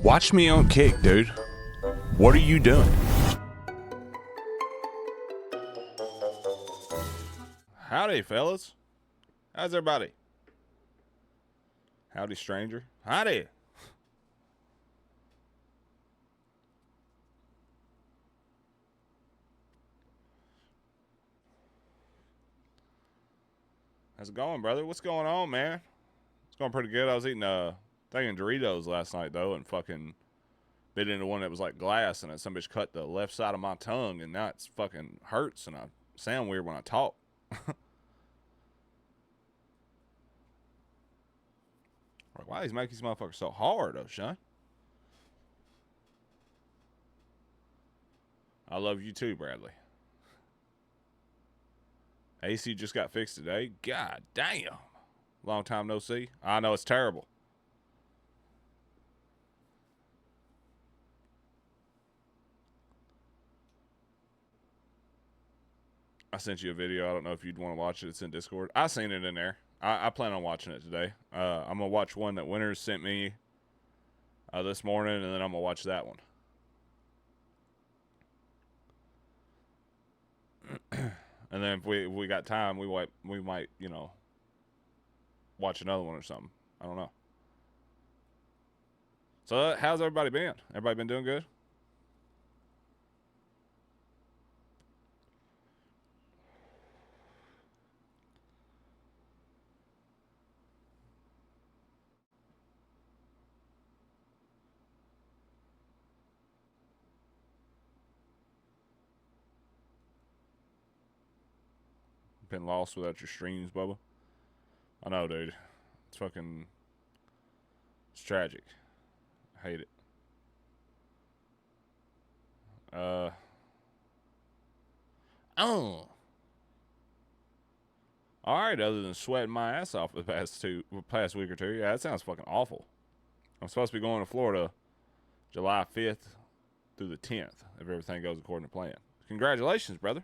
Watch me on Kick, dude. What are you doing? Howdy, fellas. How's everybody? Howdy, stranger. Howdy. How's it going, brother? What's going on, man? It's going pretty good. I was eating thing of Doritos last night, though, and fucking bit into one that was like glass, and some bitch cut the left side of my tongue, and now it's fucking hurts, and I sound weird when I talk. Like, why these make these motherfuckers so hard, though, Sean? I love you too, Bradley. AC just got fixed today. God damn. Long time no see. I know it's terrible. I sent you a video. I don't know if you'd want to watch it. It's in Discord. I seen it in there. I plan on watching it today. I'm going to watch one that Winters sent me this morning, and then I'm going to watch that one. And then if we got time, we might, you know, watch another one or something. I don't know. So how's everybody been? Everybody been doing good? Been lost without your streams, Bubba? I know, dude. It's fucking... It's tragic. I hate it. Oh. Alright, other than sweating my ass off the past week or two. Yeah, that sounds fucking awful. I'm supposed to be going to Florida July 5th through the 10th, if everything goes according to plan. Congratulations, brother.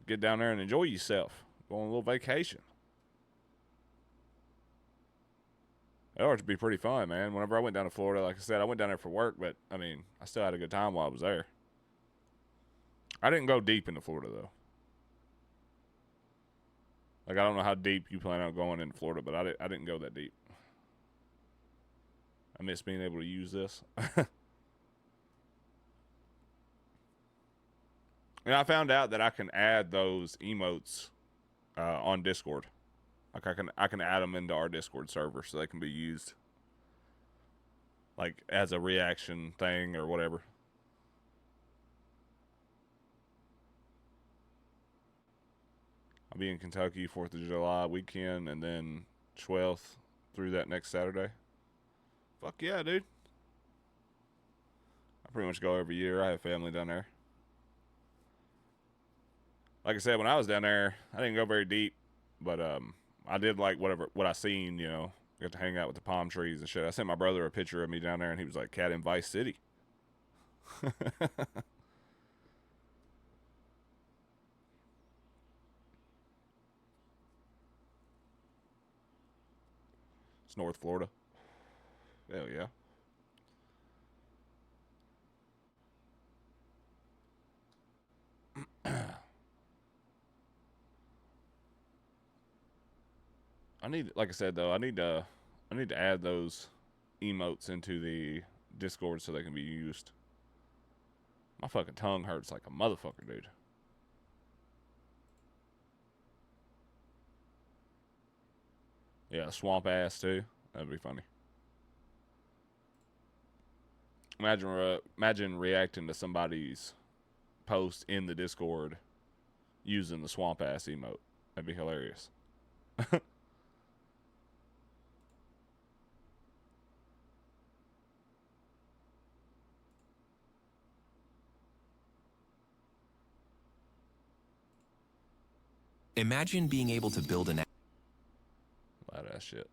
Get down there and enjoy yourself. Go on a little vacation. It ought to be pretty fun, man. Whenever I went down to Florida, like I said, I went down there for work, but, I mean, I still had a good time while I was there. I didn't go deep into Florida, though. Like, I don't know how deep you plan on going in Florida, but I didn't go that deep. I miss being able to use this. And I found out that I can add those emotes on Discord. Like I can add them into our Discord server so they can be used like as a reaction thing or whatever. I'll be in Kentucky 4th of July weekend, and then 12th through that next Saturday. Fuck yeah, dude. I pretty much go every year. I have family down there. Like I said, when I was down there, I didn't go very deep, but I did like what I seen, you know. Got to hang out with the palm trees and shit. I sent my brother a picture of me down there, and he was like, "Cat in Vice City." It's North Florida. Hell yeah. I need, like I said though, I need to add those emotes into the Discord so they can be used. My fucking tongue hurts like a motherfucker, dude. Yeah, swamp ass too. That'd be funny. Imagine reacting to somebody's post in the Discord using the swamp ass emote. That'd be hilarious. Imagine being able to build an Loud ass shit.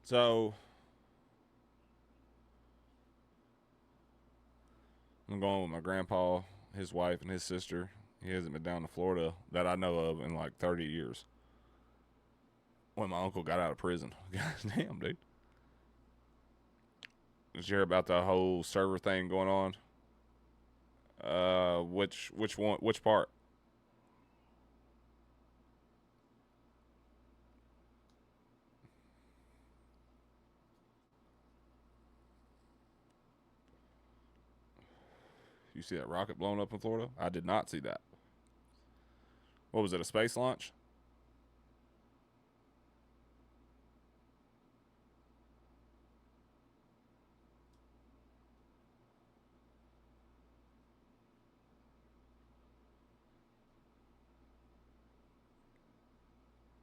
So I'm going with my grandpa, his wife, and his sister. He hasn't been down to Florida that I know of in like 30 years. When my uncle got out of prison. God damn, dude. Did you hear about the whole server thing going on? Which one? Which part? You see that rocket blown up in Florida? I did not see that. What was it? A space launch?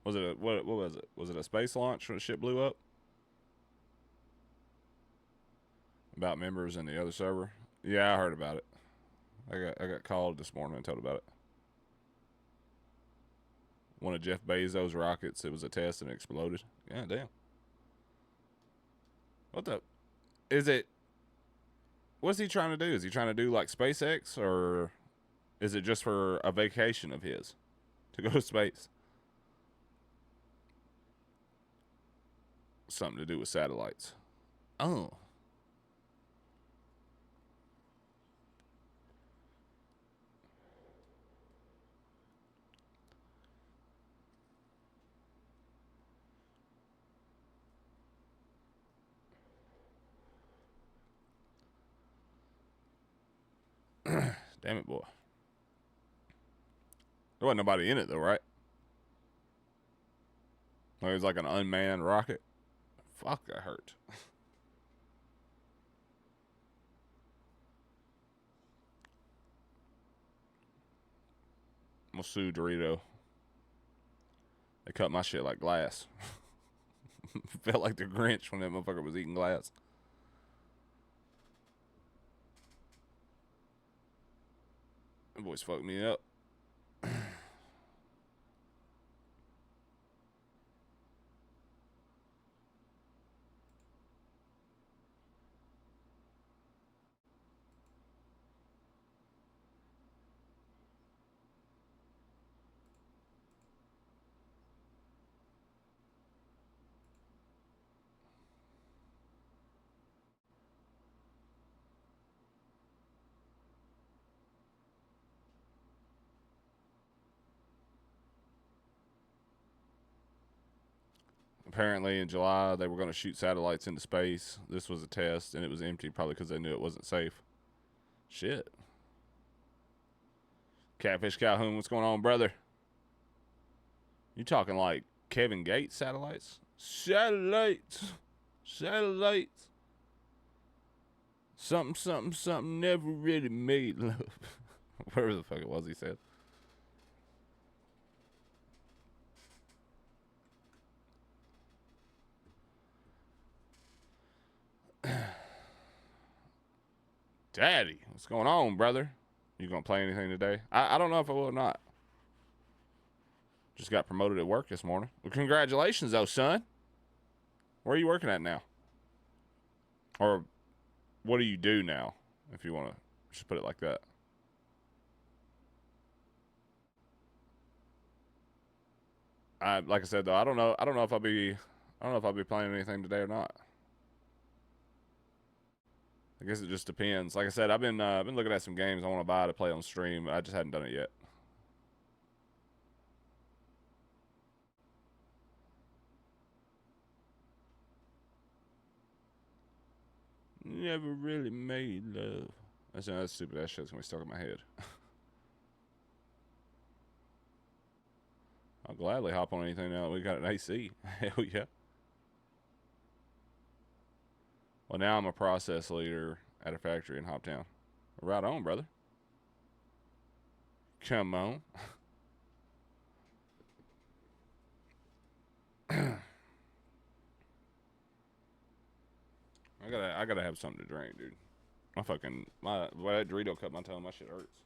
Was it a what? What was it? Was it a space launch when the ship blew up? About members in the other server? Yeah, I heard about it. I got called this morning and told about it. One of Jeff Bezos' rockets. It was a test and it exploded. Yeah, damn. What the? Is it? What's he trying to do? Is he trying to do like SpaceX, or is it just for a vacation of his to go to space? Something to do with satellites. Oh. Damn it, boy. There wasn't nobody in it though, right? Like, it was like an unmanned rocket. Fuck, that hurt. I'm gonna sue Dorito. They cut my shit like glass. Felt like the Grinch when that motherfucker was eating glass. That boy's fucked me up. Apparently, in July, they were going to shoot satellites into space. This was a test, and it was empty, probably because they knew it wasn't safe. Shit. Catfish Calhoun, what's going on, brother? You talking like Kevin Gates satellites? Satellites. Satellites. Something, something, something never really made love. Whatever the fuck it was he said. Daddy, what's going on, brother? You gonna play anything today? I don't know if I will or not. Just got promoted at work this morning. Well, congratulations, though, son. Where are you working at now? Or what do you do now, if you want to just put it like that? Like I said though, I don't know if I'll be playing anything today or not. I guess it just depends. Like I said, I've been looking at some games I want to buy to play on stream. I just hadn't done it yet. Never really made love. That's stupid. That shit's gonna be stuck in my head. I'll gladly hop on anything now that we got an AC. Hell yeah. Well, now I'm a process leader at a factory in Hoptown. Right on, brother. Come on. I gotta have something to drink, dude. Well, that Dorito cut my tongue. My shit hurts.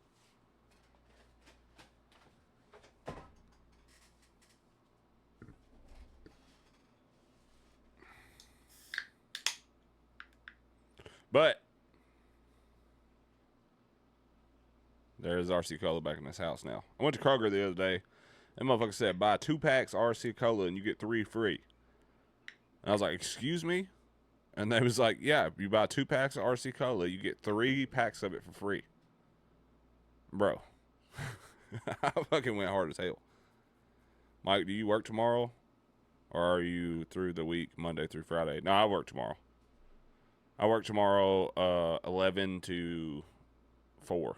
But there's RC Cola back in this house now. I went to Kroger the other day. That motherfucker said, buy 2 packs RC Cola and you get 3 free. And I was like, excuse me? And they was like, yeah, if you buy 2 packs of RC Cola, you get 3 packs of it for free. Bro. I fucking went hard as hell. Mike, do you work tomorrow? Or are you through the week, Monday through Friday? No, I work tomorrow. I work tomorrow 11 to 4.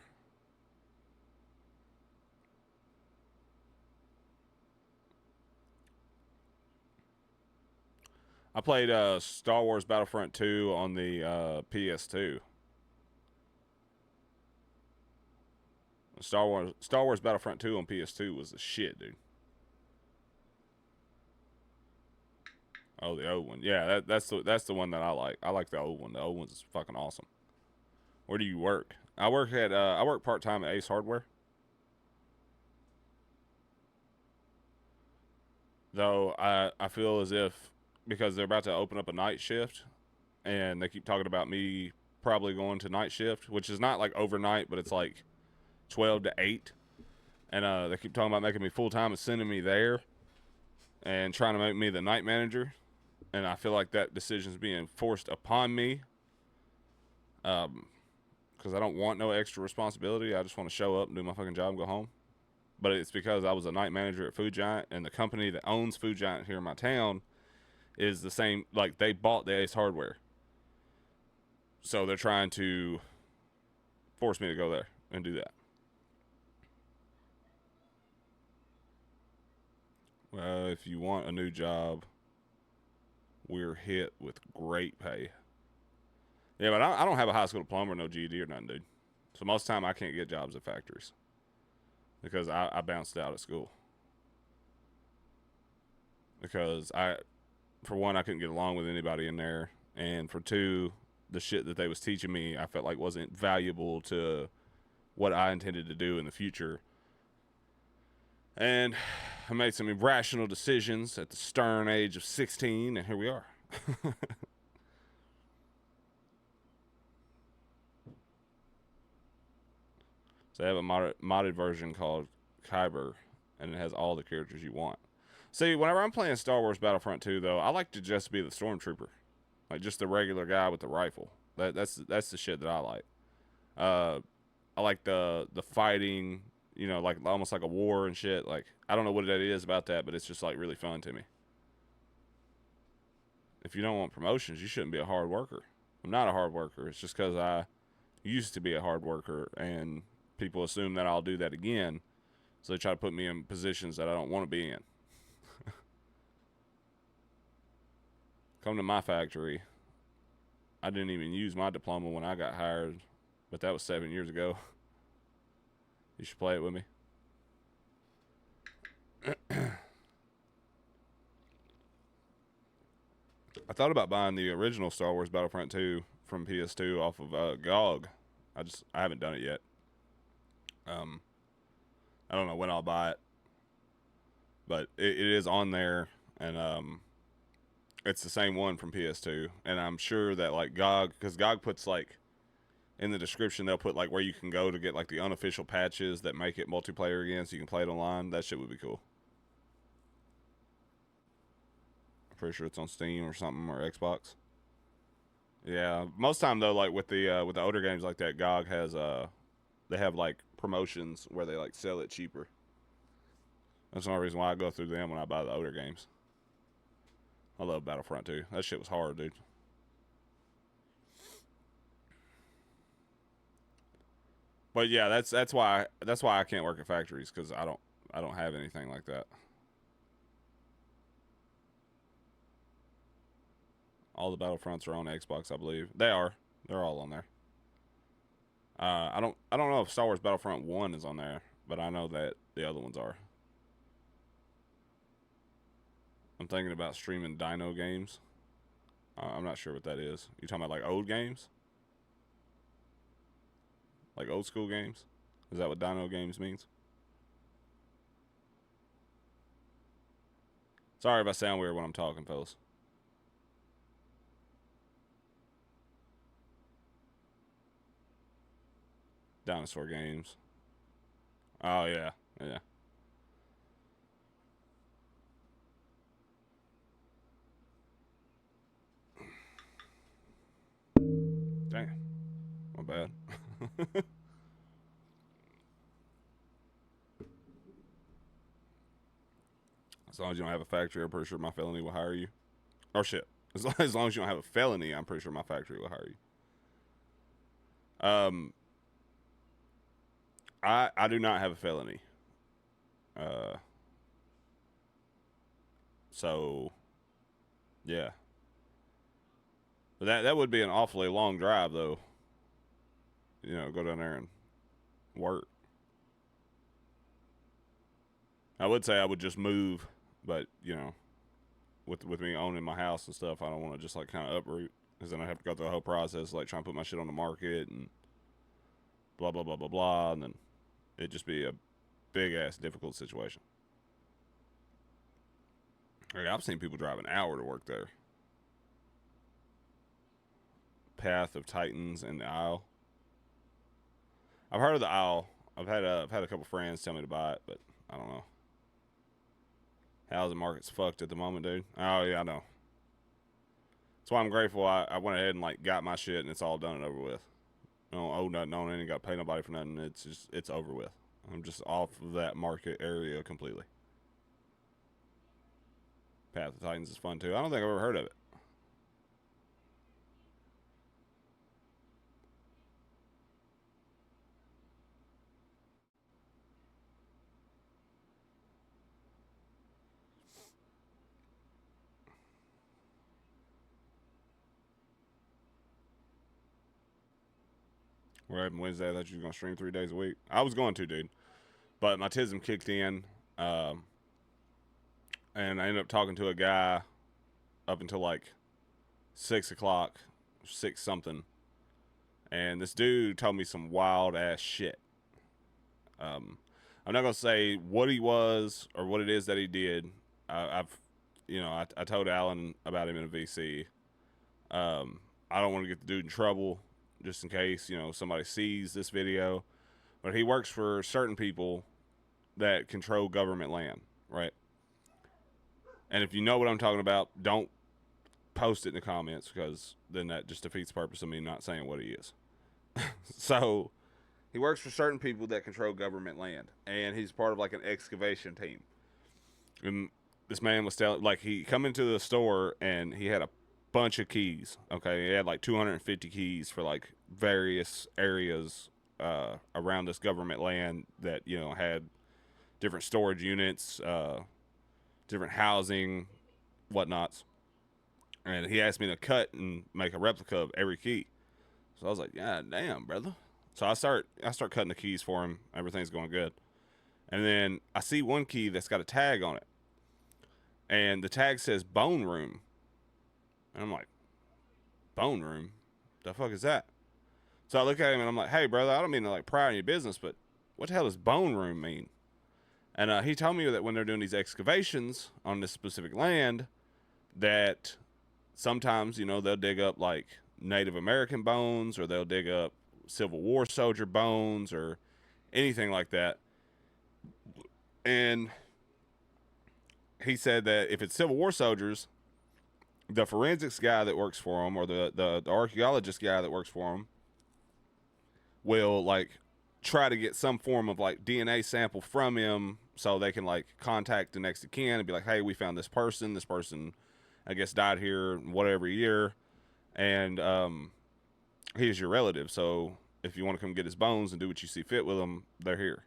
I played Star Wars Battlefront 2 on the PS2. Star Wars Battlefront 2 on PS2 was the shit, dude. Oh, the old one. Yeah, that's the one that I like. I like the old one. The old one's fucking awesome. Where do you work? I work part-time at Ace Hardware. Though I feel as if, because they're about to open up a night shift and they keep talking about me probably going to night shift, which is not like overnight, but it's like 12 to 8. And they keep talking about making me full-time and sending me there and trying to make me the night manager. And I feel like that decision is being forced upon me. Because I don't want no extra responsibility. I just want to show up and do my fucking job and go home. But it's because I was a night manager at Food Giant, and the company that owns Food Giant here in my town is the same, like, they bought the Ace Hardware. So they're trying to force me to go there and do that. Well, if you want a new job, we're hit with great pay. Yeah, but I don't have a high school diploma or no GED or nothing, dude. So most of the time I can't get jobs at factories because I bounced out of school. Because for one, I couldn't get along with anybody in there. And for two, the shit that they was teaching me, I felt like wasn't valuable to what I intended to do in the future. And I made some irrational decisions at the stern age of 16, and here we are. So they have a modded version called Kyber, and it has all the characters you want. See, whenever I'm playing Star Wars Battlefront 2, though, I like to just be the Stormtrooper. Like, just the regular guy with the rifle. That's the shit that I like. I like the fighting, you know, like almost like a war and shit. Like, I don't know what it is about that, but it's just like really fun to me. If you don't want promotions, you shouldn't be a hard worker. I'm not a hard worker. It's just because I used to be a hard worker, and people assume that I'll do that again, so they try to put me in positions that I don't want to be in. Come to my factory. I didn't even use my diploma when I got hired, but that was 7 years ago. You should play it with me. I thought about buying the original Star Wars Battlefront 2 from PS2 off of GOG. I haven't done it yet. I don't know when I'll buy it, but it is on there, and it's the same one from PS2. And I'm sure that like GOG, because GOG puts like in the description, they'll put like where you can go to get like the unofficial patches that make it multiplayer again, so you can play it online. That shit would be cool. I'm pretty sure it's on Steam or something, or Xbox. Yeah, most time though, like with the older games like that, GOG has they have like promotions where they like sell it cheaper. That's the only reason why I go through them when I buy the older games. I love Battlefront 2. That shit was hard, dude. But yeah, that's why I can't work at factories, because I don't have anything like that. All the Battlefronts are on Xbox, I believe. They are. They're all on there. I don't know if Star Wars Battlefront 1 is on there, but I know that the other ones are. I'm thinking about streaming Dino games. I'm not sure what that is. You talking about like old games? Like old school games? Is that what Dino games means? Sorry if I sound weird when I'm talking, fellas. Dinosaur games. Oh, yeah. Yeah. Damn. My bad. As long as you don't have a factory, I'm pretty sure my felony will hire you. Or shit. As long as you don't have a felony, I'm pretty sure my factory will hire you. I do not have a felony. So yeah. But that would be an awfully long drive though. You know, go down there and work. I would say I would just move, but you know, with me owning my house and stuff, I don't want to just like kind of uproot because then I have to go through the whole process, like trying to put my shit on the market and blah blah blah blah blah, and then it'd just be a big ass difficult situation. Like, I've seen people drive an hour to work there. Path of Titans and the Isle. I've heard of the Isle. I've had a couple friends tell me to buy it, but I don't know. Housing market's fucked at the moment, dude. Oh yeah, I know. That's why I'm grateful I went ahead and like got my shit and it's all done and over with. I don't owe nothing on it, ain't got to pay nobody for nothing. It's over with. I'm just off of that market area completely. Path of Titans is fun too. I don't think I've ever heard of it. What happened Wednesday? I thought you were gonna stream 3 days a week. I was going to, dude, but my tism kicked in, and I ended up talking to a guy up until like 6 o'clock, 6 something, and this dude told me some wild ass shit. I'm not gonna say what he was or what it is that he did. I told Alan about him in a VC. I don't want to get the dude in trouble, just in case somebody sees this video. But he works for certain people that control government land, right? And if you know what I'm talking about, don't post it in the comments because then that just defeats the purpose of me not saying what he is. So he works for certain people that control government land, and he's part of like an excavation team. And this man was telling, like, he come into the store and he had a bunch of keys. Okay, he had like 250 keys for like various areas around this government land that had different storage units, different housing, whatnots. And he asked me to cut and make a replica of every key. So I was like, yeah, damn, brother. So I start cutting the keys for him. Everything's going good. And then I see one key that's got a tag on it. And the tag says bone room. And I'm like, bone room? The fuck is that? So I look at him and I'm like, hey, brother, I don't mean to like pry on your business, but what the hell does bone room mean? And he told me that when they're doing these excavations on this specific land, that sometimes, they'll dig up like Native American bones, or they'll dig up Civil War soldier bones, or anything like that. And he said that if it's Civil War soldiers, the forensics guy that works for them, or the archaeologist guy that works for them, will like try to get some form of like DNA sample from him so they can like contact the next of kin and be like, hey, we found this person. This person, I guess, died here whatever year, and he's your relative. So if you want to come get his bones and do what you see fit with them, they're here.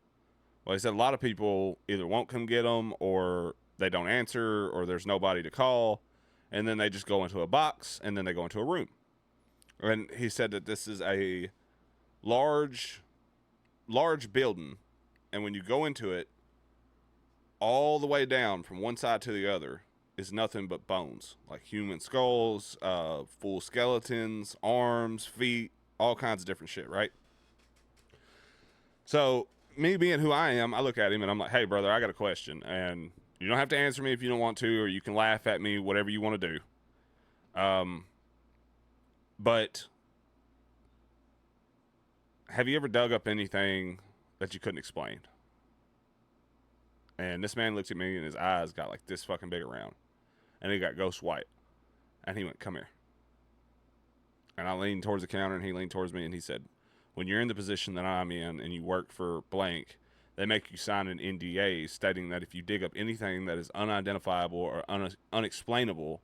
Well, he said a lot of people either won't come get them, or they don't answer, or there's nobody to call, and then they just go into a box, and then they go into a room. And he said that this is a large building, and when you go into it, all the way down from one side to the other is nothing but bones, like human skulls, full skeletons, arms, feet, all kinds of different shit, right? So me being who I am, I look at him and I'm like, hey, brother, I got a question, and you don't have to answer me if you don't want to, or you can laugh at me, whatever you want to do. But have you ever dug up anything that you couldn't explain? And this man looked at me and his eyes got like this fucking big around. And he got ghost white. And he went, come here. And I leaned towards the counter and he leaned towards me and he said, when you're in the position that I'm in and you work for blank, they make you sign an NDA stating that if you dig up anything that is unidentifiable or unexplainable,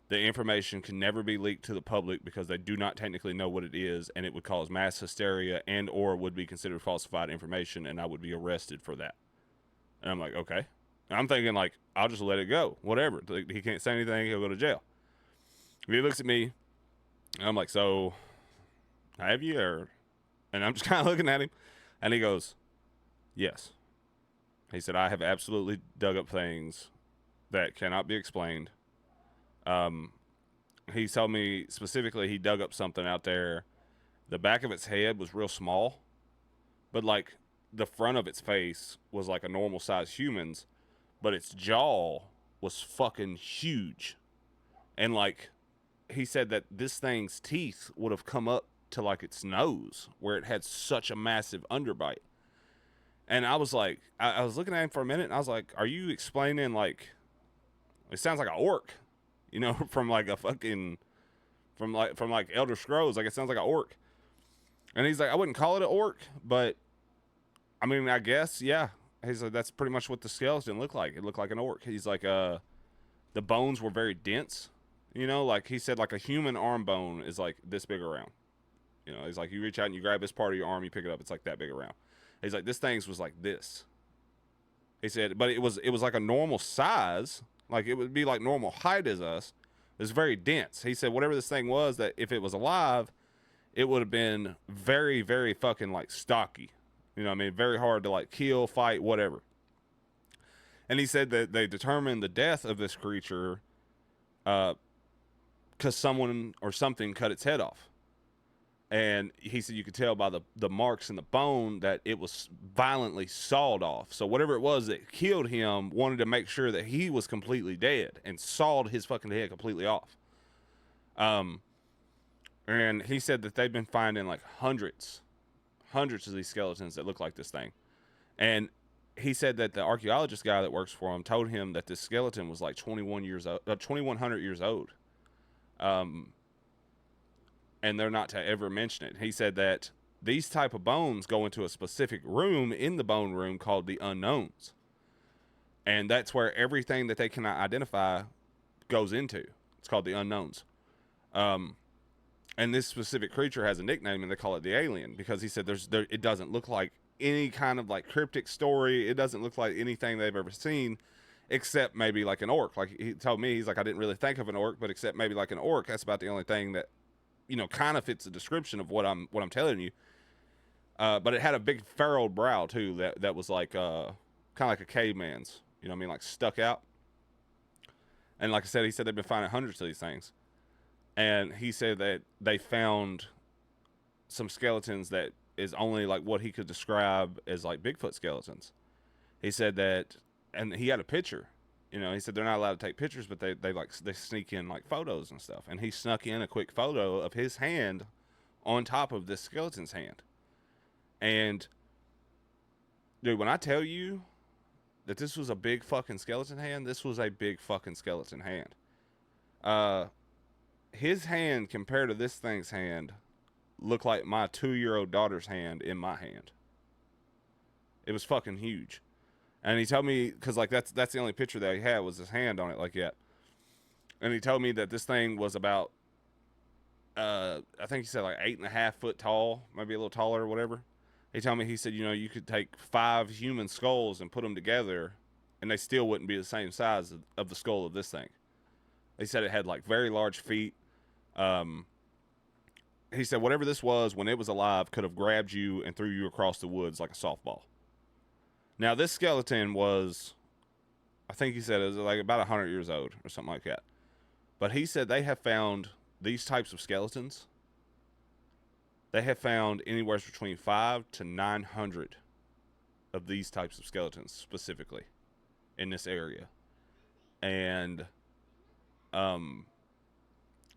the information can never be leaked to the public because they do not technically know what it is, and it would cause mass hysteria and or would be considered falsified information, and I would be arrested for that. And I'm like, okay. And I'm thinking, like, I'll just let it go. Whatever. He can't say anything. He'll go to jail. He looks at me, and I'm like, so, have you? And I'm just kind of looking at him, and he goes, yes. He said, I have absolutely dug up things that cannot be explained. He told me specifically he dug up something out there. The back of its head was real small, but like the front of its face was like a normal size human's, but its jaw was fucking huge. And like he said that this thing's teeth would have come up to like its nose where it had such a massive underbite. And I was like, I was looking at him for a minute and I was like, are you explaining like, it sounds like an orc, you know, from like a fucking, from like Elder Scrolls. Like it sounds like an orc. And he's like, I wouldn't call it an orc, but I mean, I guess, yeah. He's like, that's pretty much what the skeleton looked like. It looked like an orc. He's like, the bones were very dense, you know, like he said, like a human arm bone is like this big around. You know, he's like, you reach out and you grab this part of your arm, you pick it up, it's like that big around. He's like, this thing's was like this. He said, but it was like a normal size, like it would be like normal height as us. It was very dense. He said, whatever this thing was, that if it was alive, it would have been very, very fucking like stocky. You know what I mean? Very hard to like kill, fight, whatever. And he said that they determined the death of this creature because someone or something cut its head off. And he said you could tell by the marks in the bone that it was violently sawed off. So whatever it was that killed him wanted to make sure that he was completely dead and sawed his fucking head completely off. And he said that they've been finding like hundreds of these skeletons that look like this thing. And he said that the archaeologist guy that works for him told him that this skeleton was like 2,100 years old. And they're not to ever mention it. He said that these type of bones go into a specific room in the bone room called the unknowns. And that's where everything that they cannot identify goes into. It's called the unknowns. And this specific creature has a nickname and they call it the alien because he said it doesn't look like any kind of like cryptic story. It doesn't look like anything they've ever seen except maybe like an orc. Like he told me, he's like, I didn't really think of an orc, but except maybe like an orc. That's about the only thing that, you know, kind of fits the description of what I'm telling you. But it had a big furrowed brow too. That was like, kind of like a caveman's, you know what I mean? Like stuck out. And like I said, he said they've been finding hundreds of these things. And he said that they found some skeletons that is only like what he could describe as like Bigfoot skeletons. He said that, and he had a picture. You know, he said they're not allowed to take pictures, but they sneak in like photos and stuff. And he snuck in a quick photo of his hand on top of this skeleton's hand. And dude, when I tell you that this was a big fucking skeleton hand, this was a big fucking skeleton hand. His hand compared to this thing's hand looked like my 2-year-old daughter's hand in my hand. It was fucking huge. And he told me, because like that's the only picture that he had was his hand on it like that. And he told me that this thing was about, I think he said like 8.5 foot tall, maybe a little taller or whatever. He told me, he said, you know, you could take 5 human skulls and put them together and they still wouldn't be the same size of the skull of this thing. He said it had like very large feet. He said whatever this was when it was alive could have grabbed you and threw you across the woods like a softball. Now this skeleton was, I think he said it was like about 100 years old or something like that. But he said they have found these types of skeletons. They have found anywhere between 500 to 900 of these types of skeletons specifically in this area. And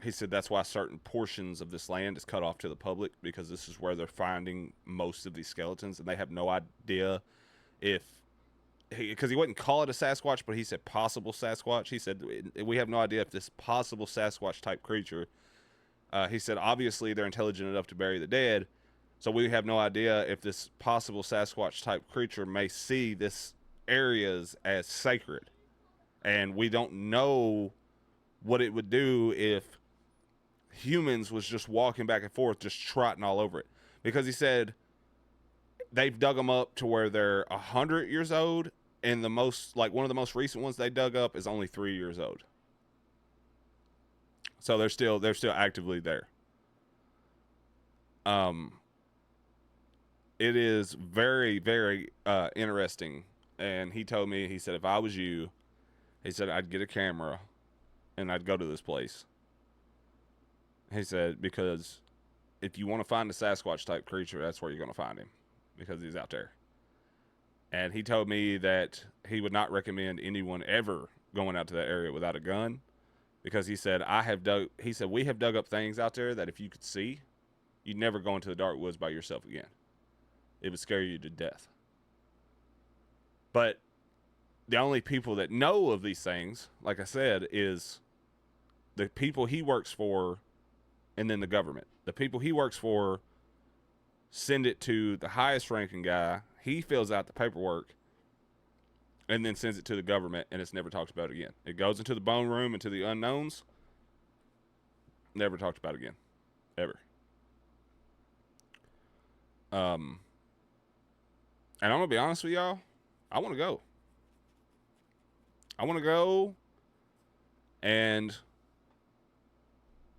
he said that's why certain portions of this land is cut off to the public, because this is where they're finding most of these skeletons, and they have no idea if because he wouldn't call it a Sasquatch, but he said possible Sasquatch. He said we have no idea if this possible Sasquatch type creature. He said obviously they're intelligent enough to bury the dead, so we have no idea if this possible Sasquatch type creature may see this areas as sacred, and we don't know what it would do if humans was just walking back and forth, just trotting all over it. Because he said they've dug them up to where they're 100 years old, and the most, like one of the most recent ones they dug up is only 3 years old. So they're still actively there. It is very, very interesting. And he told me, he said, if I was you, he said, I'd get a camera and I'd go to this place. He said, because if you want to find a Sasquatch type creature, that's where you're going to find him, because he's out there. And he told me that he would not recommend anyone ever going out to that area without a gun, because he said, we have dug up things out there that if you could see, you'd never go into the dark woods by yourself again. It would scare you to death. But the only people that know of these things, like I said, is the people he works for, and then the government. The people he works for send it to the highest ranking guy. He fills out the paperwork and then sends it to the government, and it's never talked about again. It goes into the bone room, into the unknowns. Never talked about again. Ever. And I'm going to be honest with y'all. I want to go. And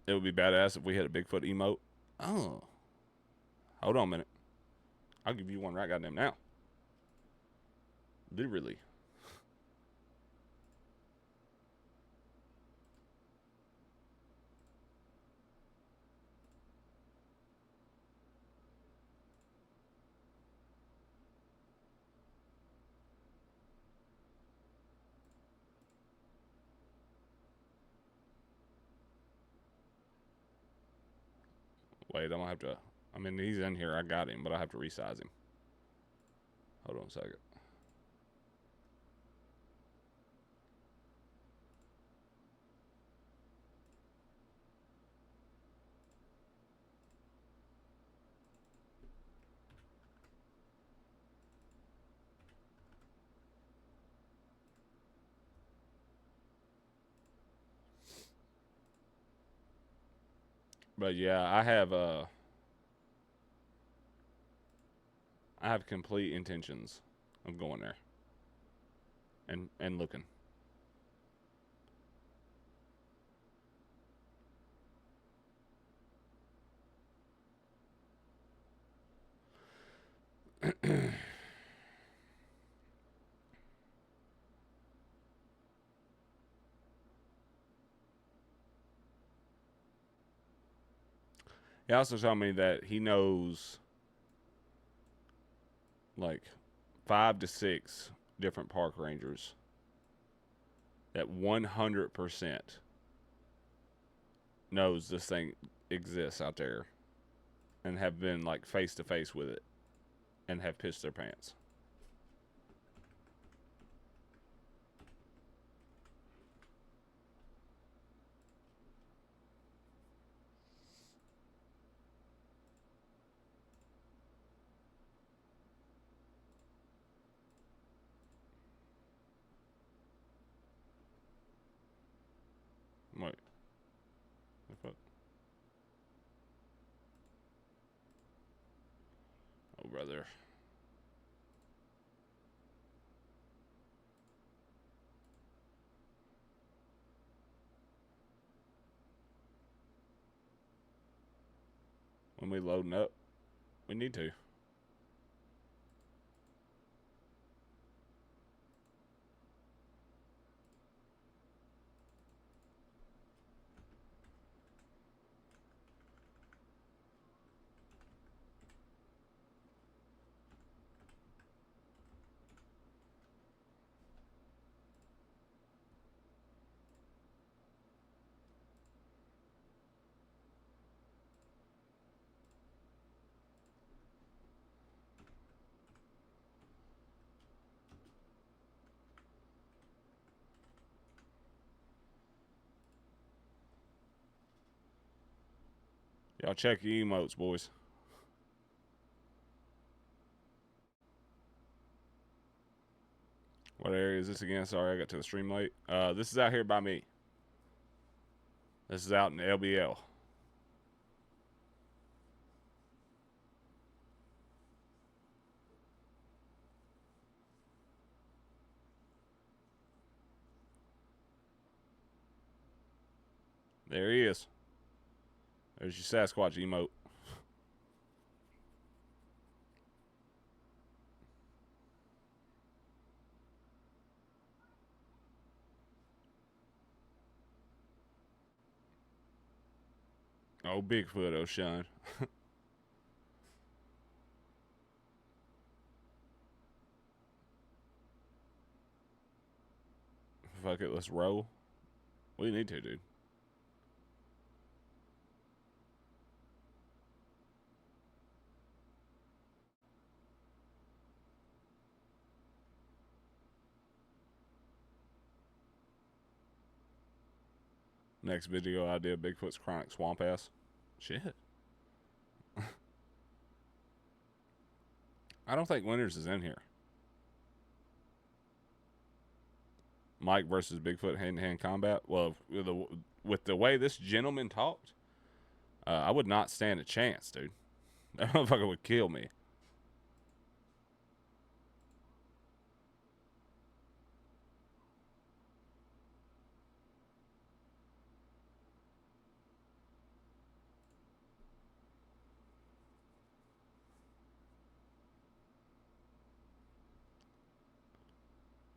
it would be badass if we had a Bigfoot emote. Oh. Hold on a minute. I'll give you one right goddamn now. Literally. Wait, I'm gonna have to. I mean, he's in here. I got him, but I have to resize him. Hold on a second. But yeah, I have complete intentions of going there and looking. He also told me that he knows like 5 to 6 different park rangers that 100% knows this thing exists out there and have been like face to face with it and have pissed their pants. Wait. Oh, brother. When we loading up, we need to. Y'all check your emotes, boys. What area is this again? Sorry, I got to the stream late. This is out here by me. This is out in LBL. There he is. There's your Sasquatch emote. Oh, Bigfoot, oh, Sean. Fuck it, let's roll. We need to, dude. Next video idea, Bigfoot's chronic swamp ass. Shit. I don't think Winters is in here. Mike versus Bigfoot hand-to-hand combat. Well, with the way this gentleman talked, I would not stand a chance, dude. That motherfucker would kill me.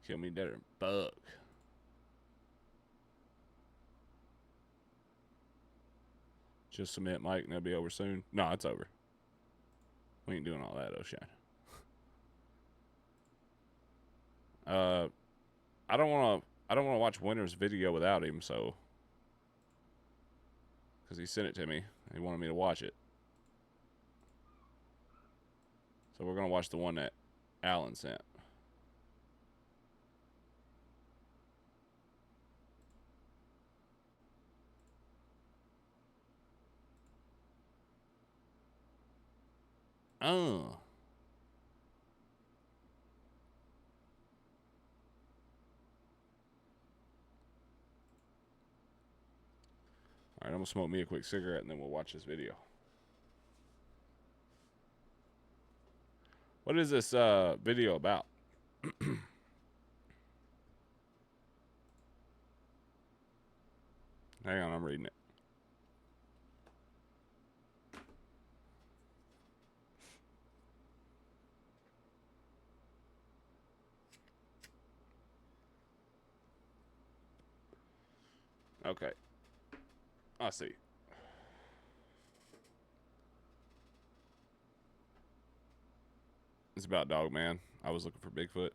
Kill me dead than fuck. Just submit Mike and that'll be over soon. No, it's over. We ain't doing all that, O'Shane. I don't wanna watch Winter's video without him, so because he sent it to me. He wanted me to watch it. So we're gonna watch the one that Alan sent. Oh. Alright, I'm gonna smoke me a quick cigarette and then we'll watch this video. What is this video about? Hang on, I'm reading it. Okay. I see. It's about Dogman. I was looking for Bigfoot.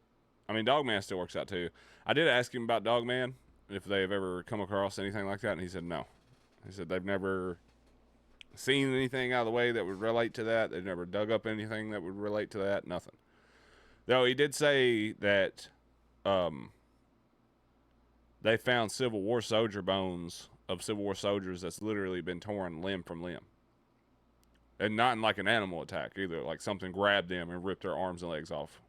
I mean, Dogman still works out too. I did ask him about Dogman, if they've ever come across anything like that, and he said no. He said they've never seen anything out of the way that would relate to that. They've never dug up anything that would relate to that. Nothing. Though he did say that they found Civil War soldier bones of Civil War soldiers that's literally been torn limb from limb. And not in like an animal attack either. Like something grabbed them and ripped their arms and legs off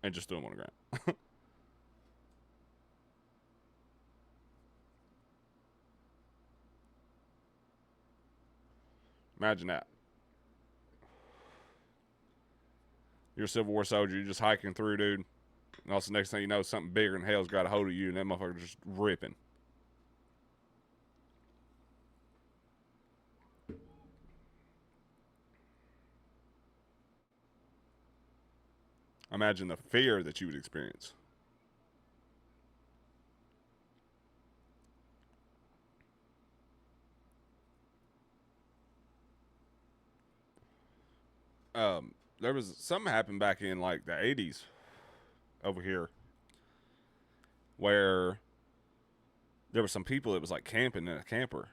and just threw them on the ground. Imagine that. You're a Civil War soldier. You're just hiking through, dude. And also, next thing you know, something bigger than hell's got a hold of you, and that motherfucker's just ripping. Imagine the fear that you would experience. There was something happened back in like the 80s over here where there were some people that was like camping in a camper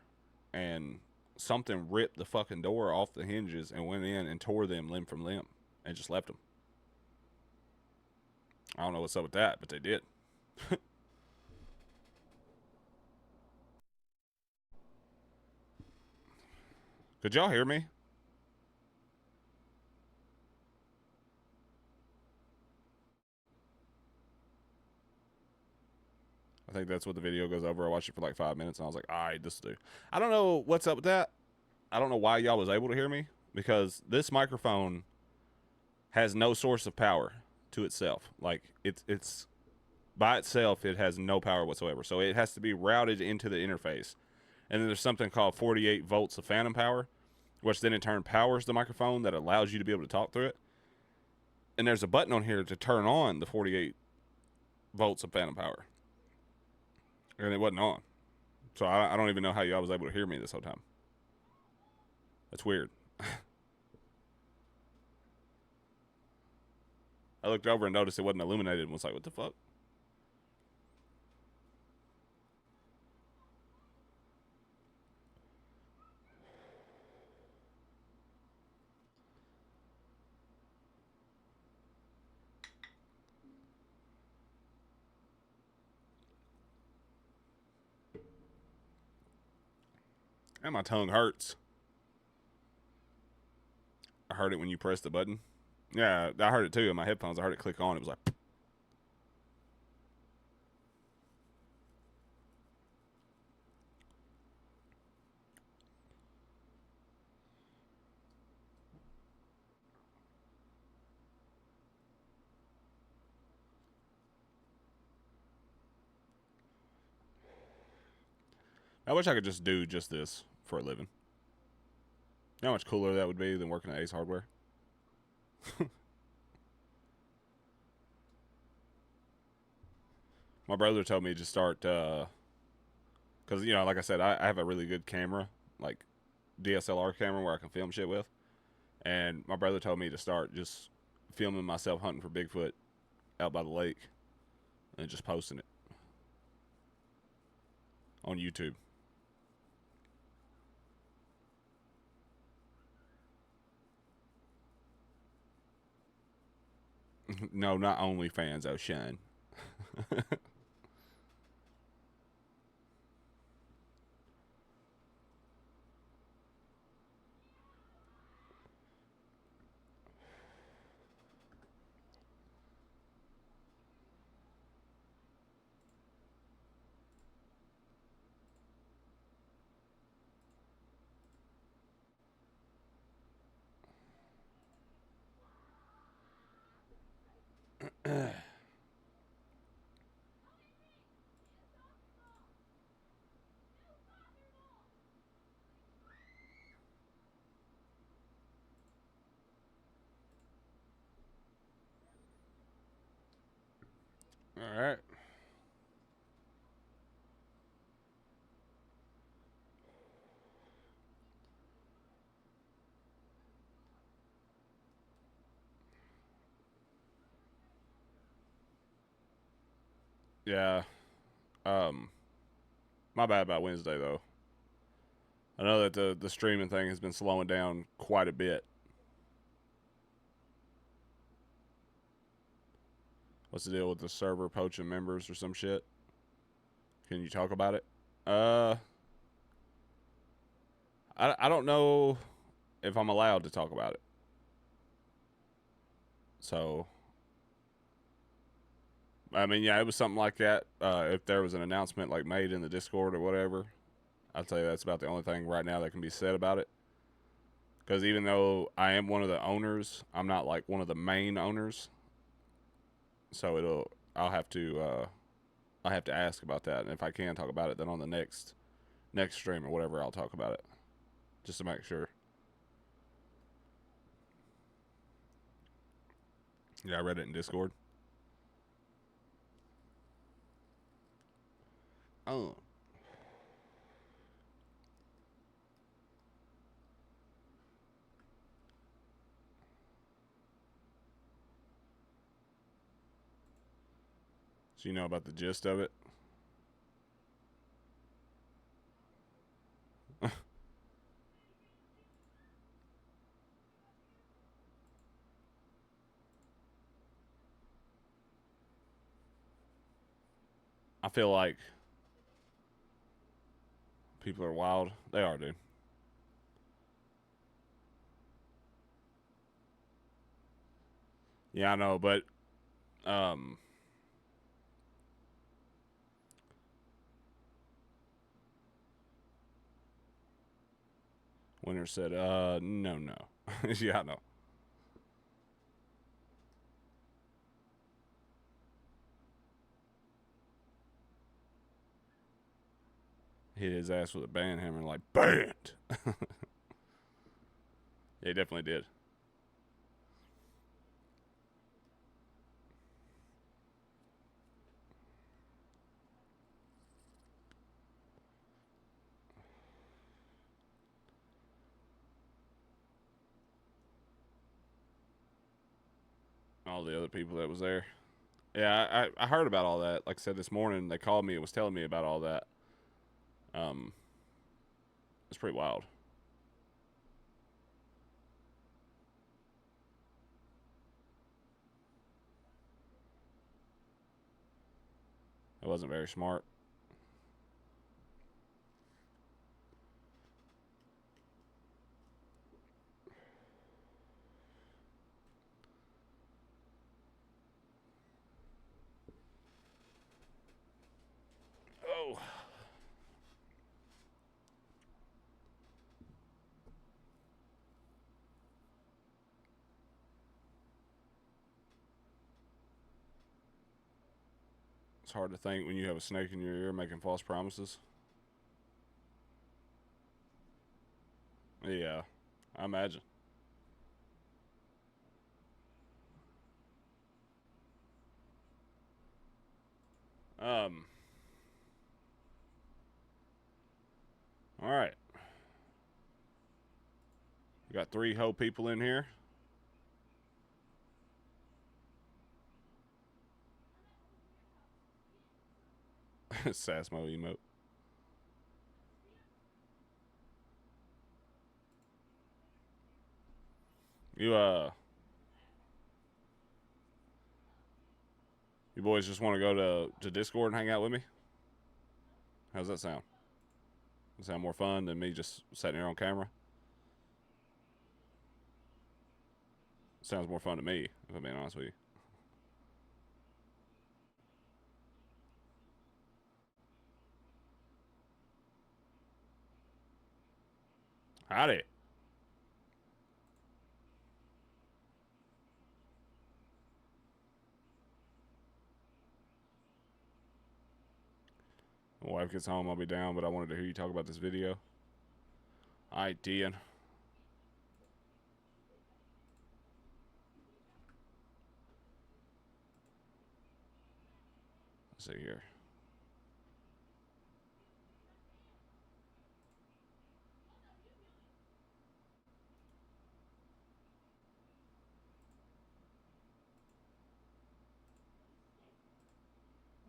and something ripped the fucking door off the hinges and went in and tore them limb from limb and just left them. I don't know what's up with that, but they did. Could y'all hear me? I think that's what the video goes over. I watched it for like 5 minutes, and I was like, all right, this will do. I don't know what's up with that. I don't know why y'all was able to hear me, because this microphone has no source of power to itself. Like, it's by itself, it has no power whatsoever. So it has to be routed into the interface. And then there's something called 48 volts of phantom power, which then in turn powers the microphone that allows you to be able to talk through it. And there's a button on here to turn on the 48 volts of phantom power. And it wasn't on. So I don't even know how y'all was able to hear me this whole time. That's weird. I looked over and noticed it wasn't illuminated and was like, what the fuck? And my tongue hurts. I heard it when you pressed the button. Yeah, I heard it too in my headphones. I heard it click on. It was like... I wish I could just do just this for a living. You know how much cooler that would be than working at Ace Hardware? My brother told me to start, because, you know, like I said, I have a really good camera, like DSLR camera where I can film shit with. And my brother told me to start just filming myself hunting for Bigfoot out by the lake and just posting it on YouTube. No, not OnlyFans, oh shun. All right. Yeah. Um, my bad about Wednesday though. I know that the streaming thing has been slowing down quite a bit. What's the deal with the server poaching members or some shit? Can you talk about it? Uh, I don't know if I'm allowed to talk about it. So, I mean, yeah, it was something like that. If there was an announcement like made in the Discord or whatever, I'll tell you that's about the only thing right now that can be said about it. Because even though I am one of the owners, I'm not like one of the main owners. So I'll have to ask about that, and if I can talk about it, then on the next stream or whatever, I'll talk about it, just to make sure. Yeah, I read it in Discord. Oh, so you know about the gist of it? I feel like people are wild. They are, dude. Yeah, I know, but Winter said, no. Yeah, I know. Hit his ass with a band hammer, like, banned. Yeah, he definitely did. All the other people that was there. Yeah, I heard about all that. Like I said this morning, they called me and was telling me about all that. It's pretty wild. It wasn't very smart. Oh. It's hard to think when you have a snake in your ear making false promises. Yeah, I imagine. All right. We got 3 hoe people in here. Sassmo emote. You boys just want to go to Discord and hang out with me? How's that sound? Does that sound more fun than me just sitting here on camera? Sounds more fun to me, if I'm being honest with you. Howdy. My wife gets home, I'll be down, but I wanted to hear you talk about this video. Alright, Dean. Let's see here.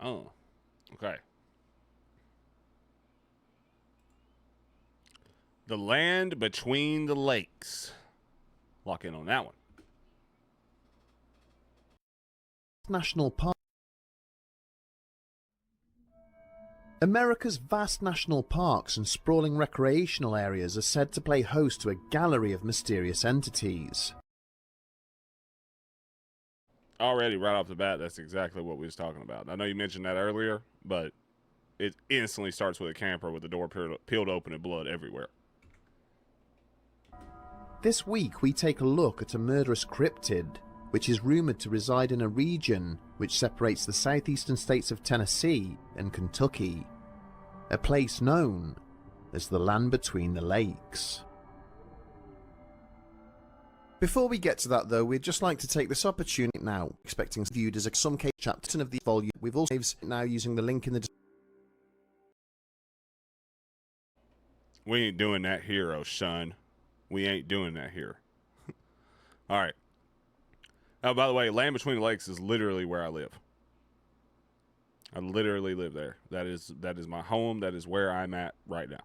Oh, okay. The land between the lakes. Lock in on that one. National Park. America's vast national parks and sprawling recreational areas are said to play host to a gallery of mysterious entities. Already, right off the bat, that's exactly what we was talking about. I know you mentioned that earlier, but it instantly starts with a camper with the door peeled open and blood everywhere. This week we take a look at a murderous cryptid, which is rumoured to reside in a region which separates the southeastern states of Tennessee and Kentucky, a place known as the land between the lakes. Before we get to that though, we'd just like to take this opportunity now, expecting viewed as a some case chapter of the volume. We've also now using the link in the We ain't doing that here, oh son. We ain't doing that here. All right. Oh, by the way, land between the lakes is literally where I live. I literally live there. That is my home. That is where I'm at right now.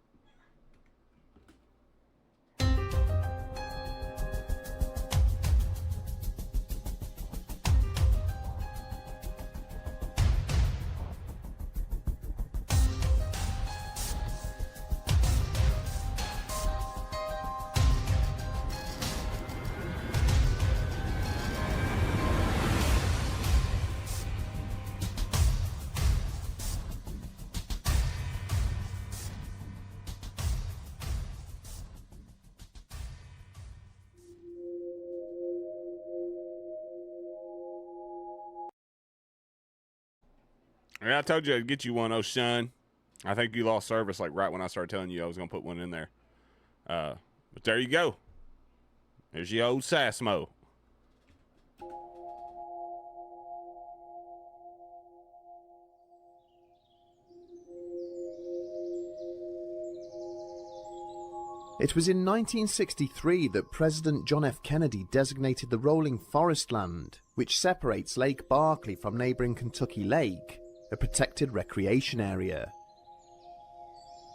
Yeah, I told you I'd get you one, oh son. I think you lost service like right when I started telling you I was gonna put one in there. But there you go. There's your old Sasmo. It was in 1963 that President John F. Kennedy designated the rolling forest land, which separates Lake Barkley from neighbouring Kentucky Lake, a protected recreation area.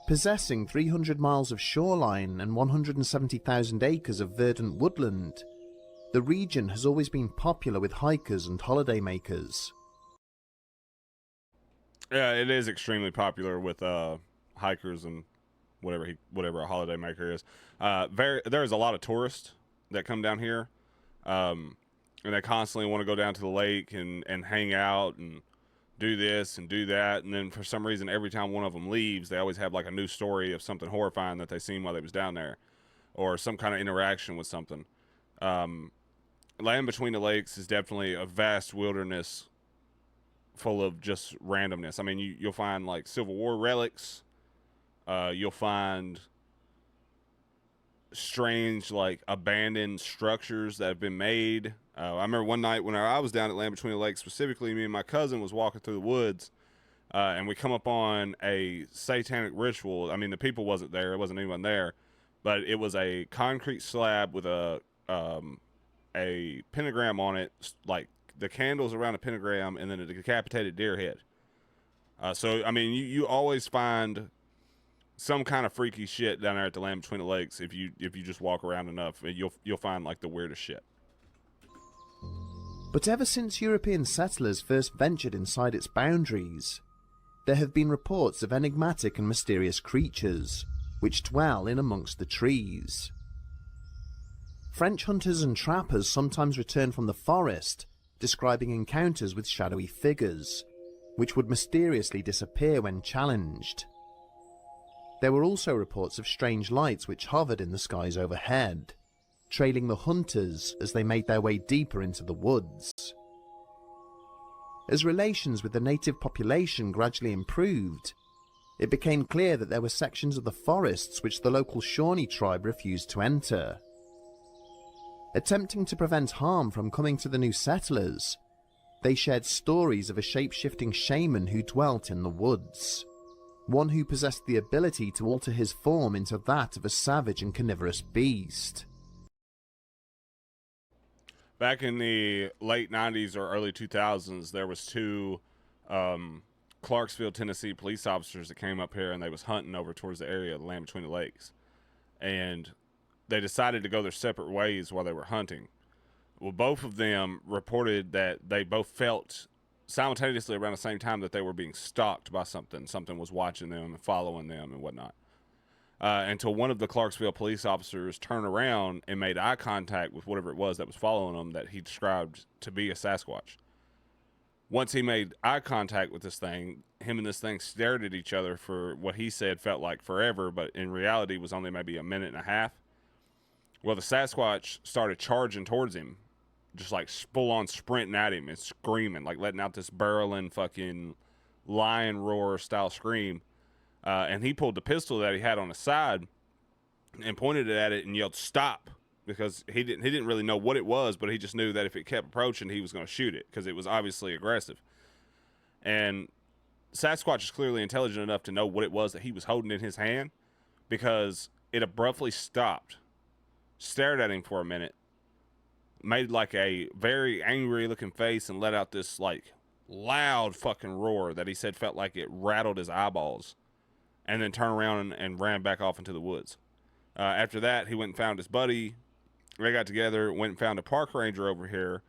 Possessing 300 miles of shoreline and 170,000 acres of verdant woodland, the region has always been popular with hikers and holidaymakers. Yeah, it is extremely popular with hikers and whatever a holiday maker is. There's a lot of tourists that come down here, and they constantly want to go down to the lake and hang out and do this and do that. And then for some reason, every time one of them leaves, they always have like a new story of something horrifying that they seen while they was down there, or some kind of interaction with something. Land between the lakes is definitely a vast wilderness full of just randomness. I mean, you'll find like Civil War relics. You'll find strange, like, abandoned structures that have been made. I remember one night when I was down at Land Between the Lakes, specifically, me and my cousin was walking through the woods, and we come up on a satanic ritual. I mean, the people wasn't there. There wasn't anyone there, but it was a concrete slab with a pentagram on it, like the candles around a pentagram, and then a decapitated deer head. So, I mean, you always find some kind of freaky shit down there at the Land Between the Lakes. If you just walk around enough, you'll find like the weirdest shit. But ever since European settlers first ventured inside its boundaries, there have been reports of enigmatic and mysterious creatures which dwell in amongst the trees. French hunters and trappers sometimes return from the forest, describing encounters with shadowy figures, which would mysteriously disappear when challenged. There were also reports of strange lights which hovered in the skies overhead, trailing the hunters as they made their way deeper into the woods. As relations with the native population gradually improved, it became clear that there were sections of the forests which the local Shawnee tribe refused to enter. Attempting to prevent harm from coming to the new settlers, they shared stories of a shape-shifting shaman who dwelt in the woods, one who possessed the ability to alter his form into that of a savage and carnivorous beast. Back in the late 90s or early 2000s, there was two Clarksville, Tennessee police officers that came up here, and they was hunting over towards the area of the Land Between the Lakes. And they decided to go their separate ways while they were hunting. Well, both of them reported that they both felt simultaneously around the same time that they were being stalked by something. Something was watching them and following them and whatnot. Until one of the Clarksville police officers turned around and made eye contact with whatever it was that was following them that he described to be a Sasquatch. Once he made eye contact with this thing, him and this thing stared at each other for what he said felt like forever, but in reality was only maybe a minute and a half. Well, the Sasquatch started charging towards him, just like full on sprinting at him and screaming, like letting out this barreling fucking lion roar style scream. And he pulled the pistol that he had on his side and pointed it at it and yelled "stop," because he didn't really know what it was, but he just knew that if it kept approaching, he was going to shoot it because it was obviously aggressive. And Sasquatch is clearly intelligent enough to know what it was that he was holding in his hand, because it abruptly stopped, stared at him for a minute, made like a very angry looking face, and let out this like loud fucking roar that he said felt like it rattled his eyeballs, and then turned around and ran back off into the woods. After that, he went and found his buddy. They got together, went and found a park ranger over here,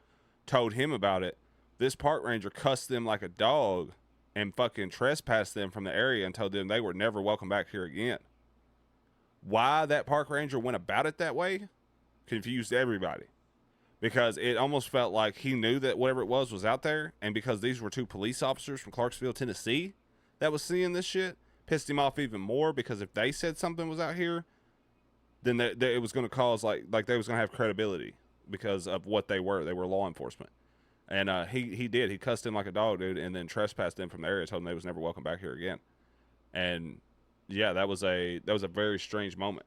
told him about it. This park ranger cussed them like a dog and fucking trespassed them from the area and told them they were never welcome back here again. Why that park ranger went about it that way confused everybody, because it almost felt like he knew that whatever it was out there, and because these were two police officers from Clarksville, Tennessee that was seeing this shit, pissed him off even more, because if they said something was out here, then it was going to cause like they was going to have credibility because of what they were. They were law enforcement. And he did. He cussed him like a dog, dude, and then trespassed them from the area, told them they was never welcome back here again. And yeah, that was a very strange moment.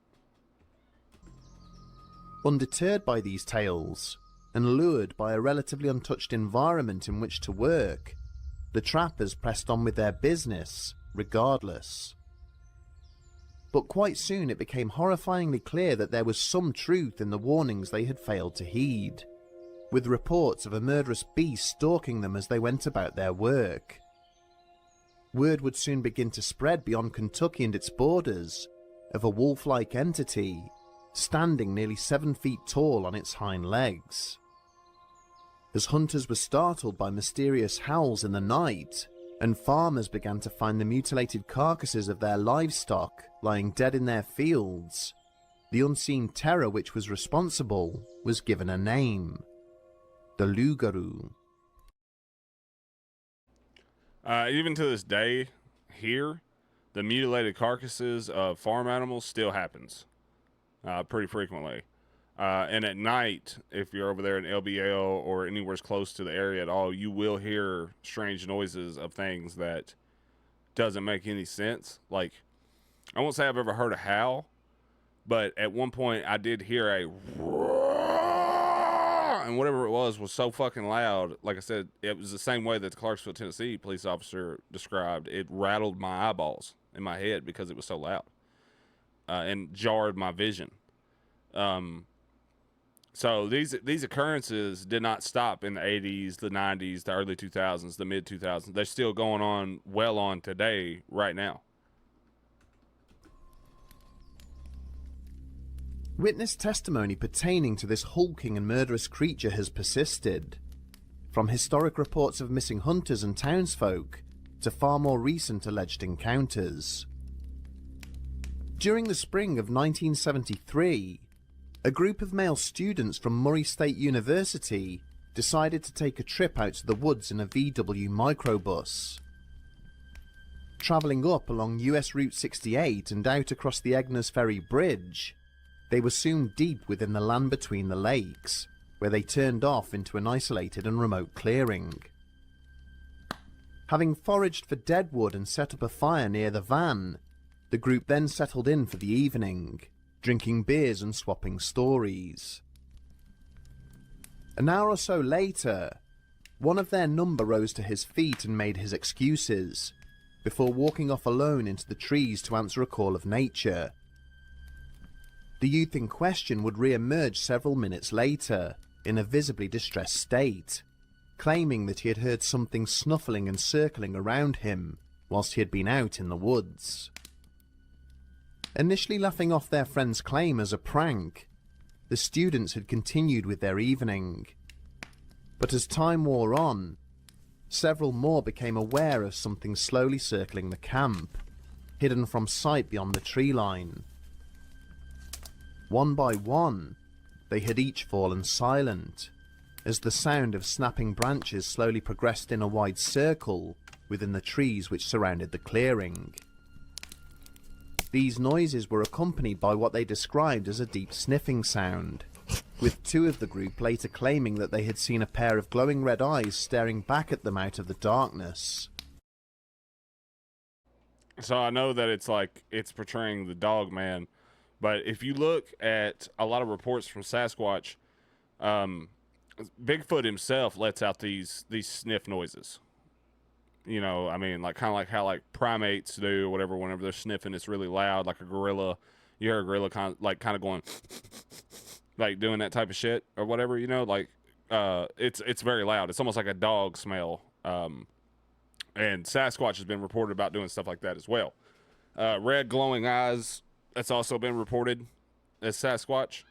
Undeterred by these tales, and lured by a relatively untouched environment in which to work, the trappers pressed on with their business, regardless. But quite soon it became horrifyingly clear that there was some truth in the warnings they had failed to heed, with reports of a murderous beast stalking them as they went about their work. Word would soon begin to spread beyond Kentucky and its borders of a wolf-like entity standing nearly 7 feet tall on its hind legs. As hunters were startled by mysterious howls in the night, and farmers began to find the mutilated carcasses of their livestock lying dead in their fields, the unseen terror which was responsible was given a name: the Loup-garou. Even to this day, here, the mutilated carcasses of farm animals still happens pretty frequently. And at night, if you're over there in LBL or anywhere close to the area at all, you will hear strange noises of things that doesn't make any sense. Like, I won't say I've ever heard a howl, but at one point I did hear a roar, and whatever it was so fucking loud. Like I said, it was the same way that the Clarksville, Tennessee police officer described. It rattled my eyeballs in my head because it was so loud, and jarred my vision. So these occurrences did not stop in the 80s, the 90s, the early 2000s, the mid 2000s. They're still going on well on today, right now. Witness testimony pertaining to this hulking and murderous creature has persisted, from historic reports of missing hunters and townsfolk to far more recent alleged encounters. During the spring of 1973, a group of male students from Murray State University decided to take a trip out to the woods in a VW microbus. Travelling up along US Route 68 and out across the Egner's Ferry Bridge, they were soon deep within the land between the lakes, where they turned off into an isolated and remote clearing. Having foraged for deadwood and set up a fire near the van, the group then settled in for the evening, drinking beers and swapping stories. An hour or so later, one of their number rose to his feet and made his excuses, before walking off alone into the trees to answer a call of nature. The youth in question would re-emerge several minutes later, in a visibly distressed state, claiming that he had heard something snuffling and circling around him whilst he had been out in the woods. Initially laughing off their friend's claim as a prank, the students had continued with their evening. But as time wore on, several more became aware of something slowly circling the camp, hidden from sight beyond the tree line. One by one, they had each fallen silent, as the sound of snapping branches slowly progressed in a wide circle within the trees which surrounded the clearing. These noises were accompanied by what they described as a deep sniffing sound, with two of the group later claiming that they had seen a pair of glowing red eyes staring back at them out of the darkness. So I know that it's portraying the dog man, but if you look at a lot of reports from Sasquatch, Bigfoot himself lets out these sniff noises. You know, I mean, like kind of like how like primates do or whatever. Whenever they're sniffing, it's really loud, like a gorilla. You hear a gorilla kind of going, like doing that type of shit or whatever. You know, like it's very loud. It's almost like a dog smell. And Sasquatch has been reported about doing stuff like that as well. Red glowing eyes. That's also been reported as Sasquatch.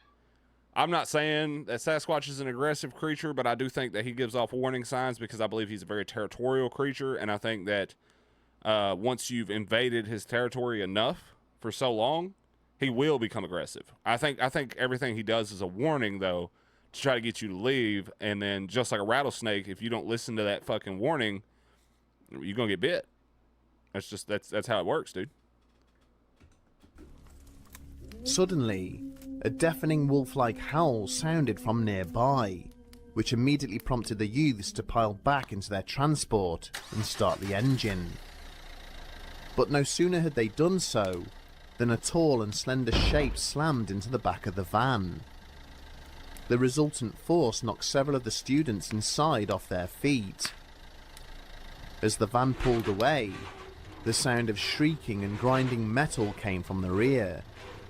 I'm not saying that Sasquatch is an aggressive creature, but I do think that he gives off warning signs because I believe he's a very territorial creature, and I think that once you've invaded his territory enough for so long, he will become aggressive. I think everything he does is a warning, though, to try to get you to leave, and then just like a rattlesnake, if you don't listen to that fucking warning, you're gonna get bit. That's how it works, dude. Suddenly, a deafening wolf-like howl sounded from nearby, which immediately prompted the youths to pile back into their transport and start the engine. But no sooner had they done so than a tall and slender shape slammed into the back of the van. The resultant force knocked several of the students inside off their feet. As the van pulled away, the sound of shrieking and grinding metal came from the rear,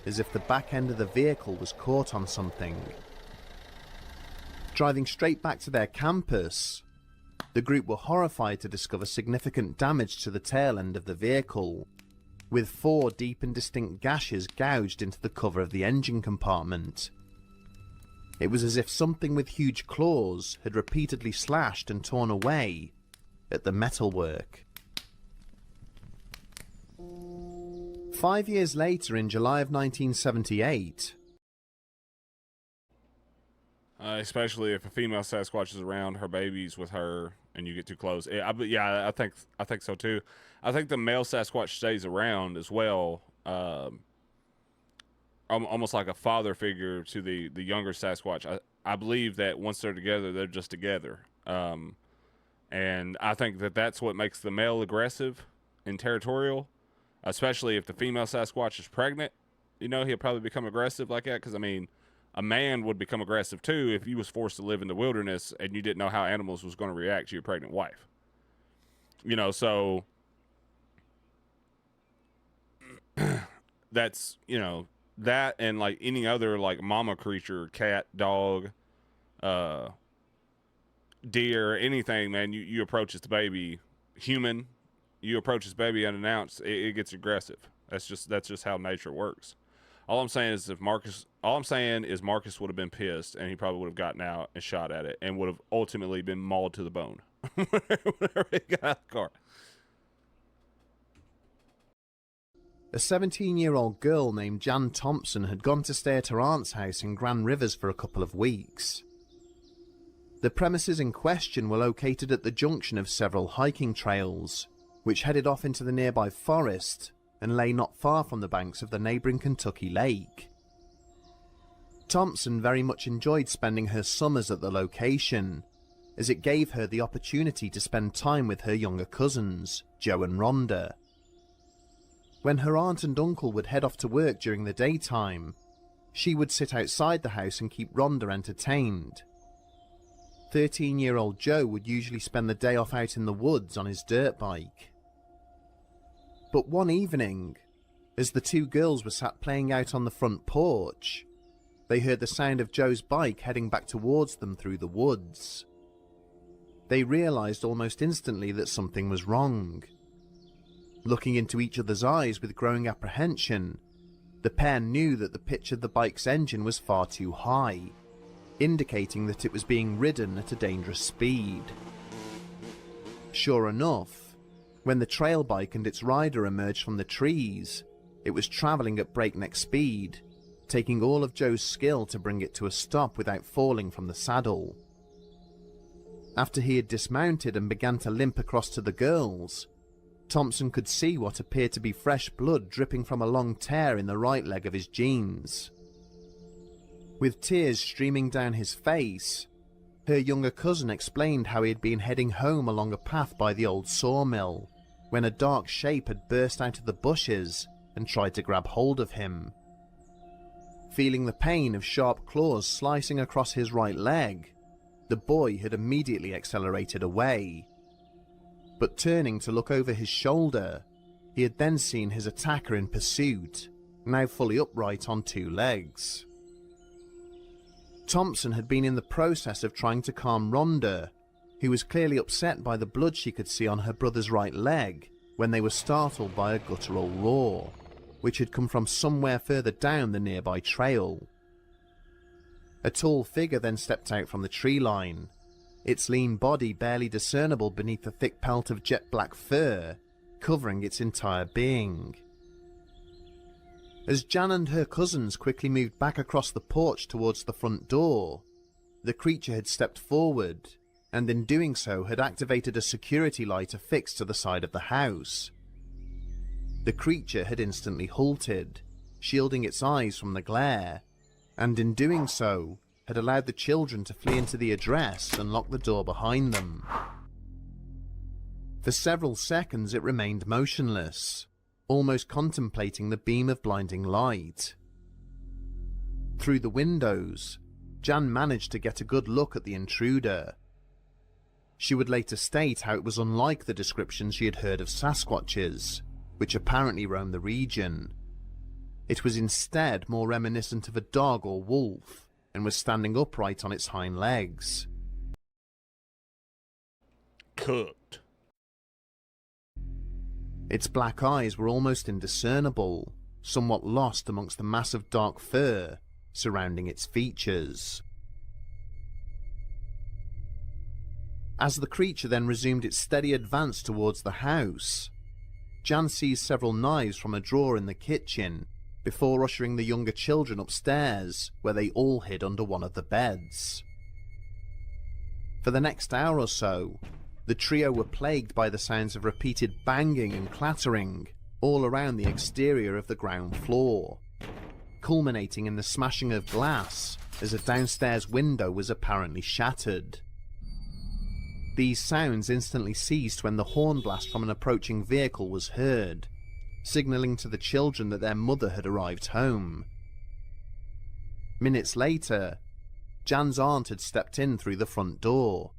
as if the back end of the vehicle was caught on something. Driving straight back to their campus, the group were horrified to discover significant damage to the tail end of the vehicle, with 4 deep and distinct gashes gouged into the cover of the engine compartment. It was as if something with huge claws had repeatedly slashed and torn away at the metalwork. 5 years later, in July of 1978... especially if a female Sasquatch is around, her baby's with her, and you get too close. I think so too. I think the male Sasquatch stays around as well, almost like a father figure to the younger Sasquatch. I believe that once they're together, they're just together. And I think that that's what makes the male aggressive and territorial, especially if the female Sasquatch is pregnant. You know, he'll probably become aggressive like that, because, I mean, a man would become aggressive too if he was forced to live in the wilderness and you didn't know how animals was going to react to your pregnant wife. You know, so that's, you know, that and like any other like mama creature, cat, dog, deer, anything, man, you approach this baby, human, you approach this baby unannounced, it gets aggressive. That's just how nature works. All I'm saying is Marcus would have been pissed, and he probably would have gotten out and shot at it, and would have ultimately been mauled to the bone whenever he got out of the car. A 17-year-old girl named Jan Thompson had gone to stay at her aunt's house in Grand Rivers for a couple of weeks. The premises in question were located at the junction of several hiking trails, which headed off into the nearby forest and lay not far from the banks of the neighbouring Kentucky Lake. Thompson very much enjoyed spending her summers at the location, as it gave her the opportunity to spend time with her younger cousins, Joe and Rhonda. When her aunt and uncle would head off to work during the daytime, she would sit outside the house and keep Rhonda entertained. 13-year-old Joe would usually spend the day off out in the woods on his dirt bike. But one evening, as the two girls were sat playing out on the front porch, they heard the sound of Joe's bike heading back towards them through the woods. They realized almost instantly that something was wrong. Looking into each other's eyes with growing apprehension, the pair knew that the pitch of the bike's engine was far too high, indicating that it was being ridden at a dangerous speed. Sure enough, when the trail bike and its rider emerged from the trees, it was travelling at breakneck speed, taking all of Joe's skill to bring it to a stop without falling from the saddle. After he had dismounted and began to limp across to the girls, Thompson could see what appeared to be fresh blood dripping from a long tear in the right leg of his jeans. With tears streaming down his face, her younger cousin explained how he had been heading home along a path by the old sawmill, when a dark shape had burst out of the bushes and tried to grab hold of him. Feeling the pain of sharp claws slicing across his right leg, the boy had immediately accelerated away. But turning to look over his shoulder, he had then seen his attacker in pursuit, now fully upright on 2 legs. Thompson had been in the process of trying to calm Rhonda, who was clearly upset by the blood she could see on her brother's right leg, when they were startled by a guttural roar, which had come from somewhere further down the nearby trail. A tall figure then stepped out from the tree line, its lean body barely discernible beneath the thick pelt of jet black fur, covering its entire being. As Jan and her cousins quickly moved back across the porch towards the front door, the creature had stepped forward, and in doing so had activated a security light affixed to the side of the house. The creature had instantly halted, shielding its eyes from the glare, and in doing so, had allowed the children to flee into the address and lock the door behind them. For several seconds it remained motionless, almost contemplating the beam of blinding light. Through the windows, Jan managed to get a good look at the intruder. She would later state how it was unlike the descriptions she had heard of Sasquatches, which apparently roam the region. It was instead more reminiscent of a dog or wolf, and was standing upright on its hind legs. Cooked. Its black eyes were almost indiscernible, somewhat lost amongst the mass of dark fur surrounding its features. As the creature then resumed its steady advance towards the house, Jan seized several knives from a drawer in the kitchen before ushering the younger children upstairs, where they all hid under one of the beds. For the next hour or so, the trio were plagued by the sounds of repeated banging and clattering all around the exterior of the ground floor, culminating in the smashing of glass as a downstairs window was apparently shattered. These sounds instantly ceased when the horn blast from an approaching vehicle was heard, signalling to the children that their mother had arrived home. Minutes later, Jan's aunt had stepped in through the front door,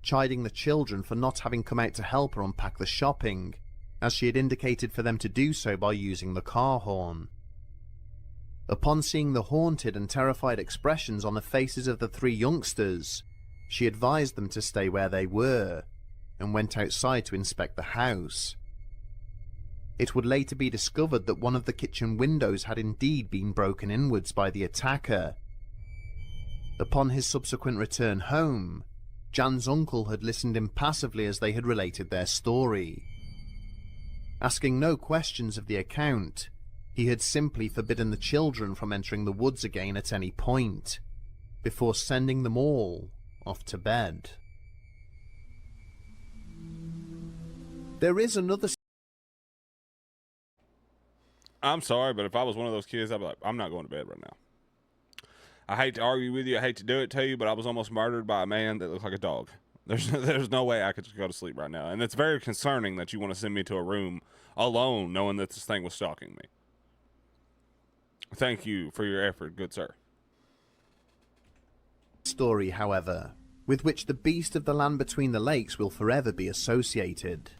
chiding the children for not having come out to help her unpack the shopping, as she had indicated for them to do so by using the car horn. Upon seeing the haunted and terrified expressions on the faces of the three youngsters, she advised them to stay where they were, and went outside to inspect the house. It would later be discovered that one of the kitchen windows had indeed been broken inwards by the attacker. Upon his subsequent return home, Jan's uncle had listened impassively as they had related their story. Asking no questions of the account, he had simply forbidden the children from entering the woods again at any point, before sending them all off to bed. There is another... I'm sorry, but if I was one of those kids, I'd be like, I'm not going to bed right now. I hate to argue with you. I hate to do it to you, but I was almost murdered by a man that looked like a dog. There's no way I could just go to sleep right now. And it's very concerning that you want to send me to a room alone knowing that this thing was stalking me. Thank you for your effort, good sir. Story, however, with which the beast of the land between the lakes will forever be associated.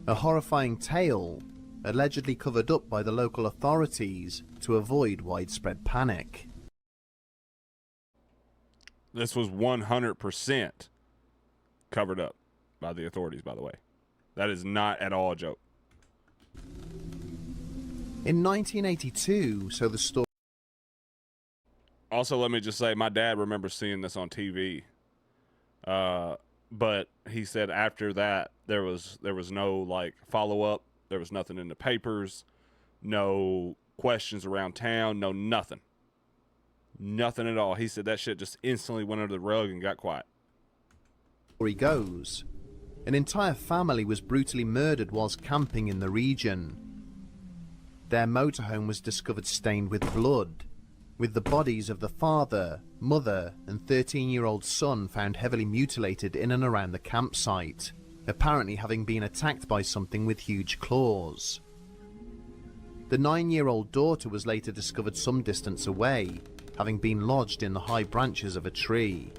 A horrifying tale allegedly covered up by the local authorities to avoid widespread panic. This was 100% covered up by the authorities, by the way. That is not at all a joke. In 1982, so the story... Also, let me just say, my dad remembers seeing this on TV. But he said after that, there was no, like, follow-up. There was nothing in the papers. No questions around town. No nothing. Nothing at all. He said that shit just instantly went under the rug and got quiet. Story goes, an entire family was brutally murdered whilst camping in the region. Their motorhome was discovered stained with blood, with the bodies of the father, mother, and 13-year-old son found heavily mutilated in and around the campsite, apparently having been attacked by something with huge claws. The 9-year-old daughter was later discovered some distance away, having been lodged in the high branches of a tree.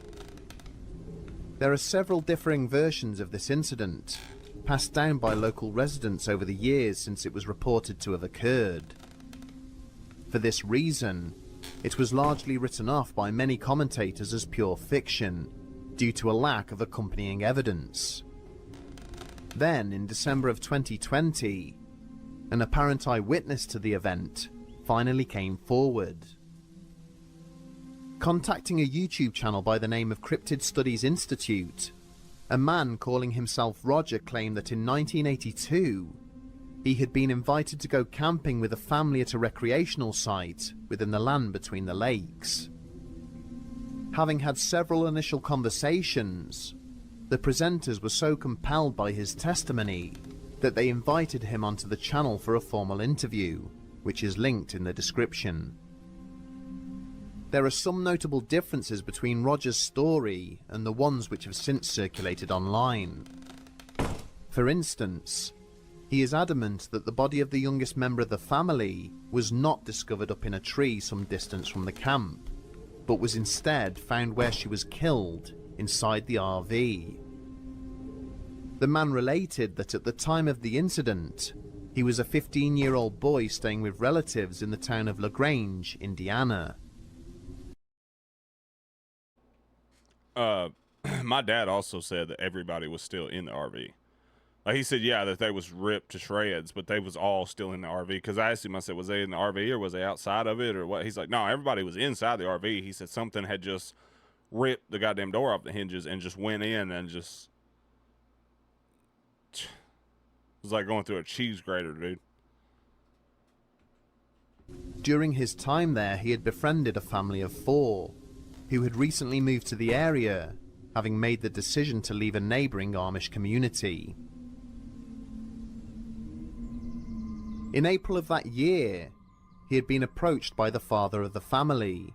There are several differing versions of this incident, passed down by local residents over the years since it was reported to have occurred. For this reason, it was largely written off by many commentators as pure fiction, due to a lack of accompanying evidence. Then, in December of 2020, an apparent eyewitness to the event finally came forward. Contacting a YouTube channel by the name of Cryptid Studies Institute, a man calling himself Roger claimed that in 1982, he had been invited to go camping with a family at a recreational site within the land between the lakes. Having had several initial conversations, the presenters were so compelled by his testimony that they invited him onto the channel for a formal interview, which is linked in the description. There are some notable differences between Roger's story and the ones which have since circulated online. For instance, he is adamant that the body of the youngest member of the family was not discovered up in a tree some distance from the camp, but was instead found where she was killed, inside the RV. The man related that at the time of the incident, he was a 15-year-old boy staying with relatives in the town of LaGrange, Indiana. My dad also said that everybody was still in the RV. Like, he said, yeah, that they was ripped to shreds, but they was all still in the RV. Because I asked him, I said, was they in the RV or was they outside of it or what? He's like, no, everybody was inside the RV. He said something had just ripped the goddamn door off the hinges and just went in and just... It was like going through a cheese grater, dude. During his time there, he had befriended a family of 4, who had recently moved to the area, having made the decision to leave a neighbouring Amish community. In April of that year, he had been approached by the father of the family,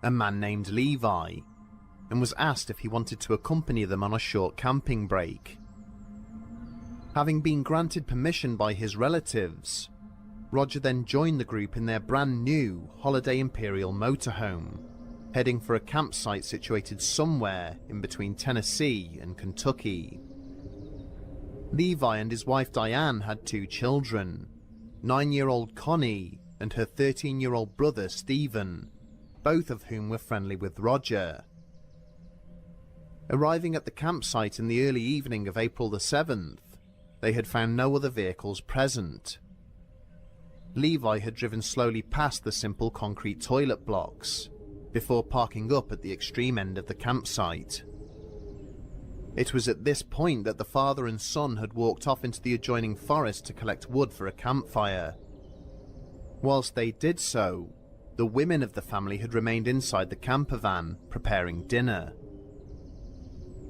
a man named Levi, and was asked if he wanted to accompany them on a short camping break. Having been granted permission by his relatives, Roger then joined the group in their brand new Holiday Imperial motorhome, heading for a campsite situated somewhere in between Tennessee and Kentucky. Levi and his wife Diane had 2 children, 9-year-old Connie and her 13-year-old brother Stephen, both of whom were friendly with Roger. Arriving at the campsite in the early evening of April the 7th, they had found no other vehicles present. Levi had driven slowly past the simple concrete toilet blocks, before parking up at the extreme end of the campsite. It was at this point that the father and son had walked off into the adjoining forest to collect wood for a campfire. Whilst they did so, the women of the family had remained inside the camper van, preparing dinner.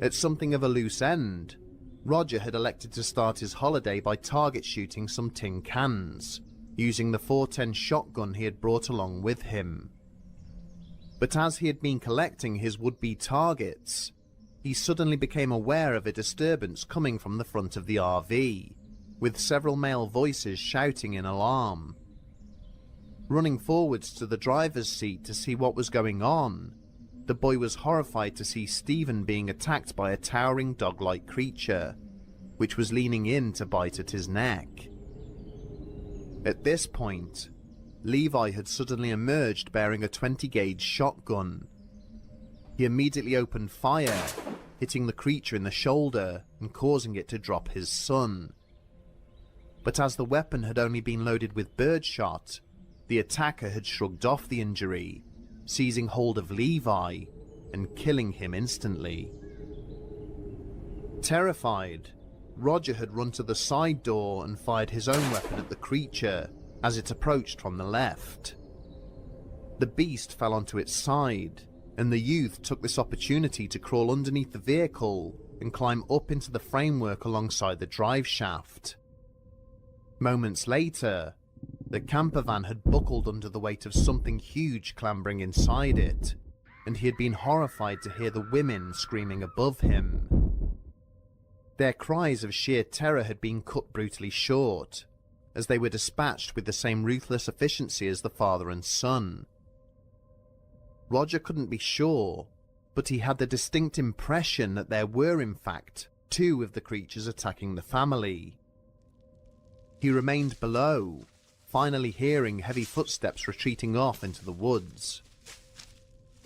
At something of a loose end, Roger had elected to start his holiday by target shooting some tin cans, using the .410 shotgun he had brought along with him. But as he had been collecting his would-be targets, he suddenly became aware of a disturbance coming from the front of the RV, with several male voices shouting in alarm. Running forwards to the driver's seat to see what was going on, the boy was horrified to see Stephen being attacked by a towering dog-like creature, which was leaning in to bite at his neck. At this point, Levi had suddenly emerged bearing a 20-gauge shotgun. He immediately opened fire, hitting the creature in the shoulder and causing it to drop his son. But as the weapon had only been loaded with birdshot, the attacker had shrugged off the injury, seizing hold of Levi and killing him instantly. Terrified, Roger had run to the side door and fired his own weapon at the creature as it approached from the left. The beast fell onto its side, and the youth took this opportunity to crawl underneath the vehicle and climb up into the framework alongside the drive shaft. Moments later, the camper van had buckled under the weight of something huge clambering inside it, and he had been horrified to hear the women screaming above him. Their cries of sheer terror had been cut brutally short, as they were dispatched with the same ruthless efficiency as the father and son. Roger couldn't be sure, but he had the distinct impression that there were in fact 2 of the creatures attacking the family. He remained below, finally hearing heavy footsteps retreating off into the woods.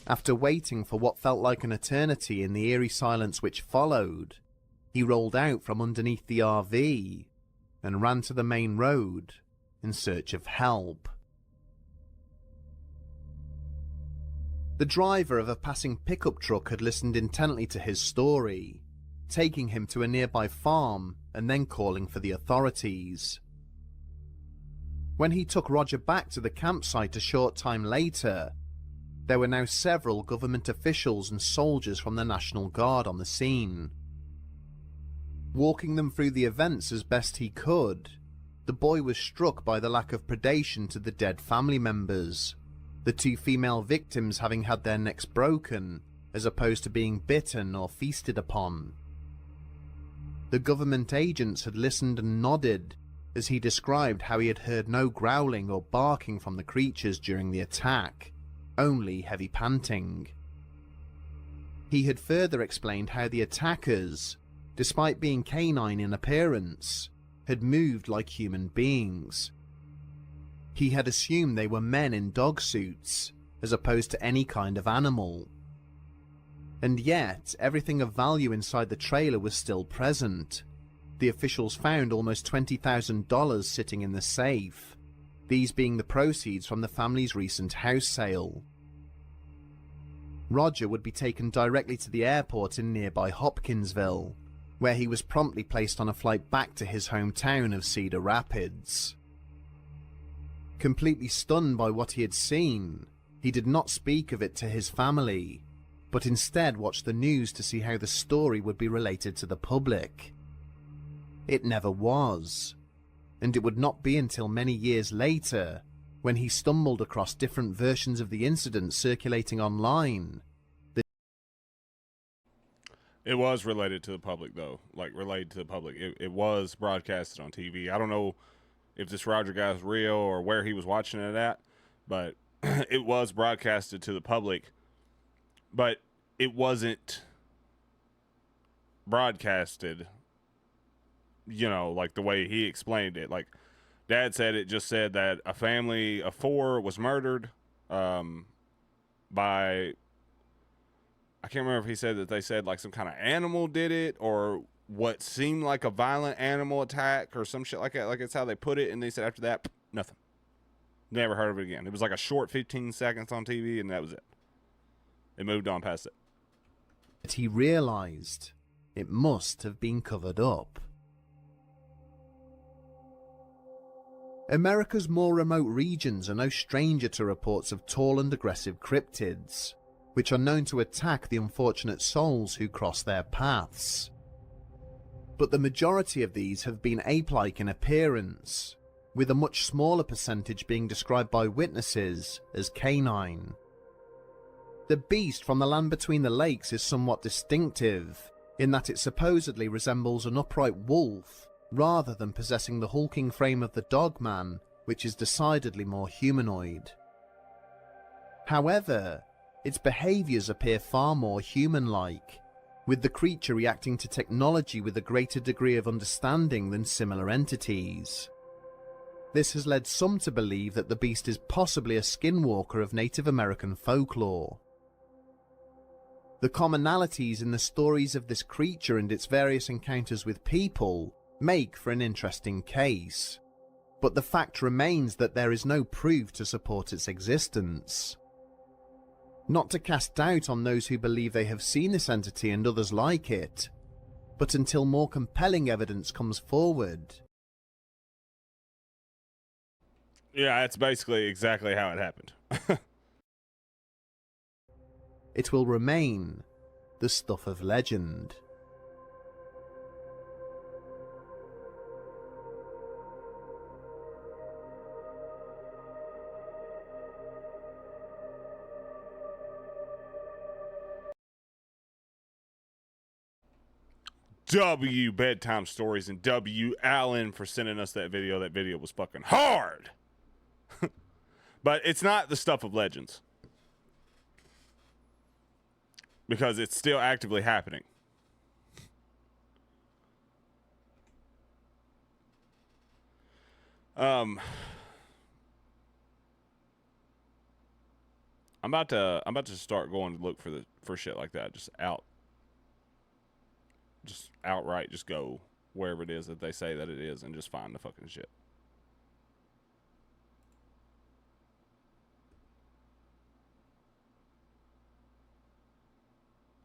After waiting for what felt like an eternity in the eerie silence which followed, he rolled out from underneath the RV and ran to the main road in search of help. The driver of a passing pickup truck had listened intently to his story, taking him to a nearby farm and then calling for the authorities. When he took Roger back to the campsite a short time later, there were now several government officials and soldiers from the National Guard on the scene. Walking them through the events as best he could, the boy was struck by the lack of predation to the dead family members, the 2 female victims having had their necks broken as opposed to being bitten or feasted upon. The government agents had listened and nodded as he described how he had heard no growling or barking from the creatures during the attack, only heavy panting. He had further explained how the attackers, despite being canine in appearance, had moved like human beings. He had assumed they were men in dog suits, as opposed to any kind of animal. And yet, everything of value inside the trailer was still present. The officials found almost $20,000 sitting in the safe, these being the proceeds from the family's recent house sale. Roger would be taken directly to the airport in nearby Hopkinsville, where he was promptly placed on a flight back to his hometown of Cedar Rapids. Completely stunned by what he had seen, he did not speak of it to his family, but instead watched the news to see how the story would be related to the public. It never was, and it would not be until many years later, when he stumbled across different versions of the incident circulating online. It was related to the public, though. Like, related to the public. It was broadcasted on TV. I don't know if this Roger guy is real or where he was watching it at, but it was broadcasted to the public. But it wasn't broadcasted, you know, like the way he explained it. Like, Dad said it just said that a family of 4 was murdered by... I can't remember if he said that they said like some kind of animal did it or what seemed like a violent animal attack or some shit like that. Like, it's how they put it. And they said after that, nothing. Never heard of it again. It was like a short 15 seconds on TV and that was it. It moved on past it. But he realized it must have been covered up. America's more remote regions are no stranger to reports of tall and aggressive cryptids, which are known to attack the unfortunate souls who cross their paths. But the majority of these have been ape-like in appearance, with a much smaller percentage being described by witnesses as canine. The beast from the land between the lakes is somewhat distinctive, in that it supposedly resembles an upright wolf, rather than possessing the hulking frame of the dogman, which is decidedly more humanoid. However, its behaviours appear far more human-like, with the creature reacting to technology with a greater degree of understanding than similar entities. This has led some to believe that the beast is possibly a skinwalker of Native American folklore. The commonalities in the stories of this creature and its various encounters with people make for an interesting case, but the fact remains that there is no proof to support its existence. Not to cast doubt on those who believe they have seen this entity and others like it, but until more compelling evidence comes forward. Yeah, that's basically exactly how it happened. It will remain the stuff of legend. W Bedtime Stories and W Allen for sending us that video. That video was fucking hard. But it's not the stuff of legends, because it's still actively happening. I'm about to start going to look for shit like that. Just outright just go wherever it is that they say that it is and just find the fucking shit.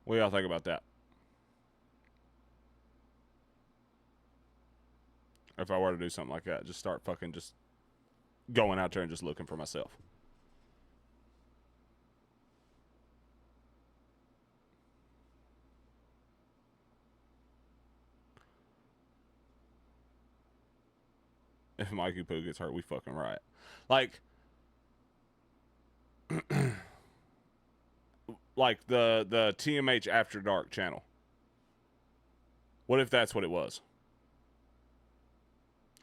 What do y'all think about that? If I were to do something like that, just start fucking just going out there and just looking for myself. If Mikey Poo gets hurt, we fucking riot. Like, like the TMH After Dark channel. What if that's what it was?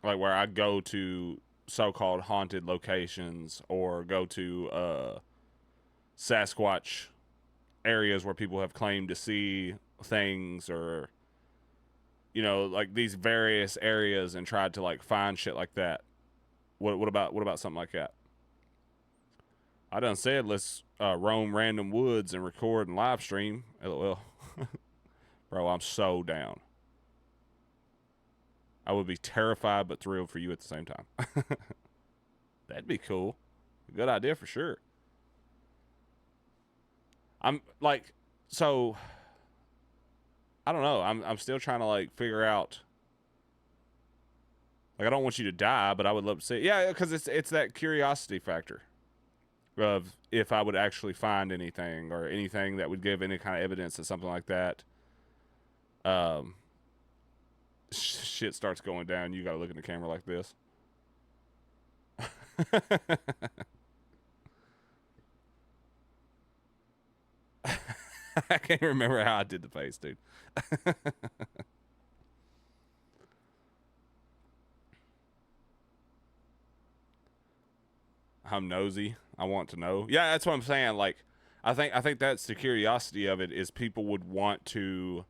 Like where I go to so-called haunted locations or go to Sasquatch areas where people have claimed to see things, or like these various areas, and tried to like find shit like that. What about something like that? I done said let's roam random woods and record and live stream. LOL. Bro, I'm so down. I would be terrified but thrilled for you at the same time. That'd be cool. Good idea for sure. I'm like, so I don't know. I'm still trying to like figure out. Like, I don't want you to die, but I would love to see it. Yeah, because it's that curiosity factor of if I would actually find anything, or anything that would give any kind of evidence that something like that shit starts going down. You got to look in the camera like this. I can't remember how I did the face, dude. I'm nosy. I want to know. Yeah, that's what I'm saying. Like, I think that's the curiosity of it, is people would want to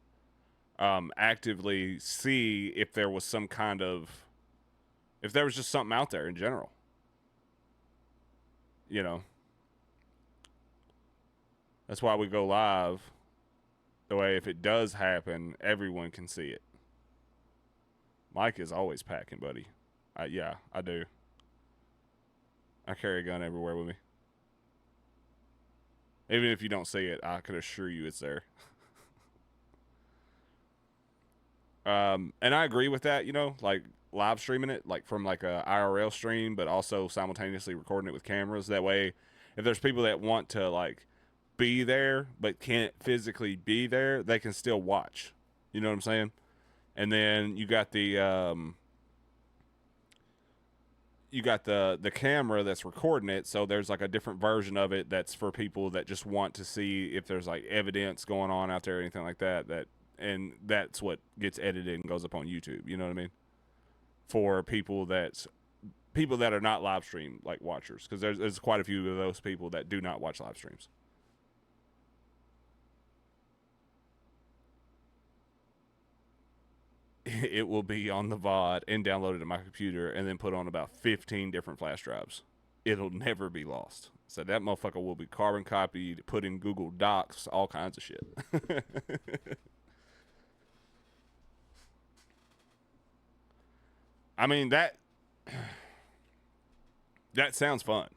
actively see if there was some kind of, if there was just something out there in general. That's why we go live. The way if it does happen, everyone can see it. Mike is always packing, buddy. Yeah, I do. I carry a gun everywhere with me. Even if you don't see it, I can assure you it's there. And I agree with that, like live streaming it, like from like a IRL stream, but also simultaneously recording it with cameras. That way, if there's people that want to like be there but can't physically be there, they can still watch. You know what I'm saying? And then you got the camera that's recording it, so there's like a different version of it that's for people that just want to see if there's like evidence going on out there or anything like that, and that's what gets edited and goes up on YouTube. You know what I mean? For people that are not live stream like watchers, because there's quite a few of those people that do not watch live streams. It will be on the VOD and downloaded to my computer and then put on about 15 different flash drives. It'll never be lost. So that motherfucker will be carbon copied, put in Google Docs, all kinds of shit. I mean, that sounds fun.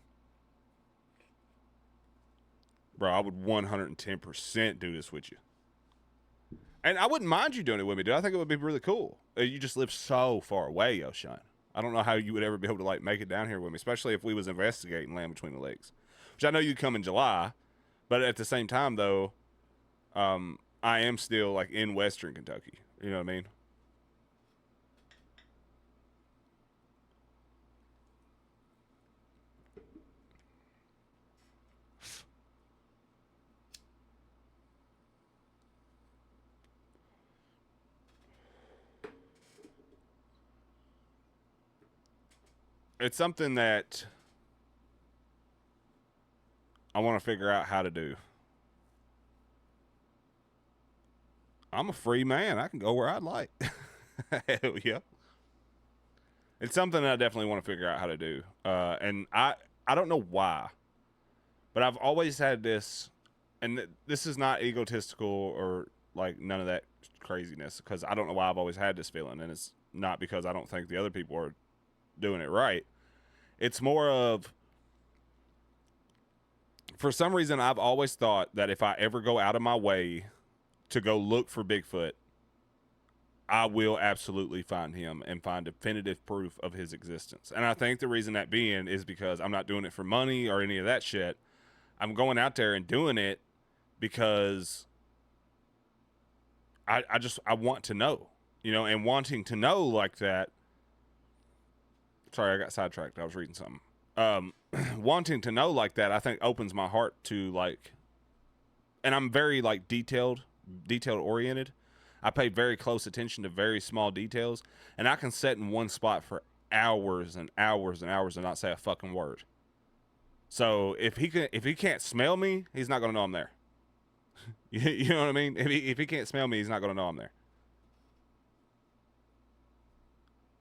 Bro, I would 110% do this with you. And I wouldn't mind you doing it with me, dude. I think it would be really cool. You just live so far away, yo, Sean. I don't know how you would ever be able to like make it down here with me, especially if we was investigating Land Between the Lakes, which I know you'd come in July, but at the same time though, I am still like in Western Kentucky. You know what I mean? It's something that I want to figure out how to do. I'm a free man. I can go where I'd like. Hell yeah. It's something I definitely want to figure out how to do. And I don't know why, but I've always had this, and this is not egotistical or like none of that craziness, because I don't know why I've always had this feeling, and it's not because I don't think the other people are doing it right. It's more of, for some reason, I've always thought that if I ever go out of my way to go look for Bigfoot, I will absolutely find him and find definitive proof of his existence. And I think the reason that being is because I'm not doing it for money or any of that shit. I'm going out there and doing it because I want to know, and wanting to know like that. Sorry, I got sidetracked. I was reading something. wanting to know like that, I think opens my heart to like, and I'm very like detail oriented. I pay very close attention to very small details, and I can sit in one spot for hours and hours and hours and not say a fucking word. So if he can't smell me, he's not gonna know I'm there. You know what I mean? If he can't smell me, he's not gonna know I'm there.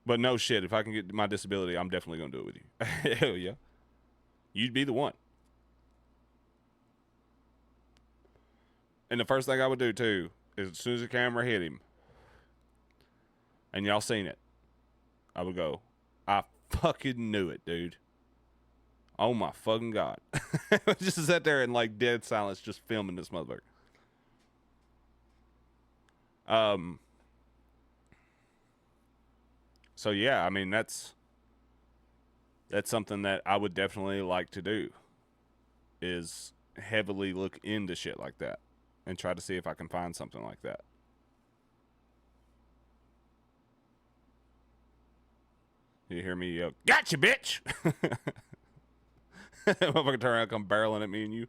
But no shit, if I can get my disability, I'm definitely gonna do it with you. Hell yeah, you'd be the one. And the first thing I would do too is as soon as the camera hit him, and y'all seen it, I would go, I fucking knew it, dude. Oh my fucking god. Just sit there in like dead silence, just filming this motherfucker. So yeah, I mean that's something that I would definitely like to do, is heavily look into shit like that and try to see if I can find something like that. You hear me yell, "Gotcha, bitch!" Motherfucker turn around, come barreling at me and you.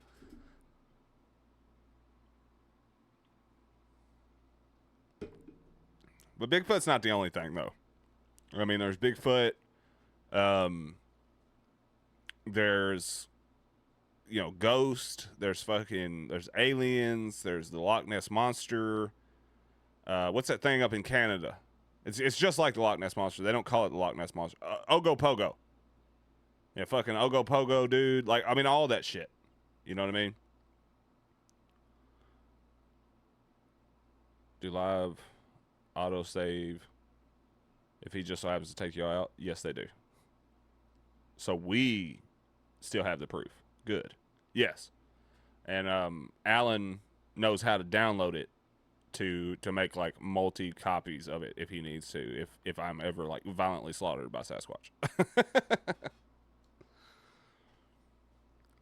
But Bigfoot's not the only thing, though. I mean, there's Bigfoot. There's, Ghost. There's aliens. There's the Loch Ness Monster. What's that thing up in Canada? It's just like the Loch Ness Monster. They don't call it the Loch Ness Monster. Ogopogo. Yeah, fucking Ogopogo, dude. Like, I mean, all that shit. You know what I mean? Do live autosave if he just so happens to take you out? Yes, they do. So we still have the proof. Good. Yes. And Alan knows how to download it to make like multi copies of it if he needs to, if I'm ever like violently slaughtered by Sasquatch.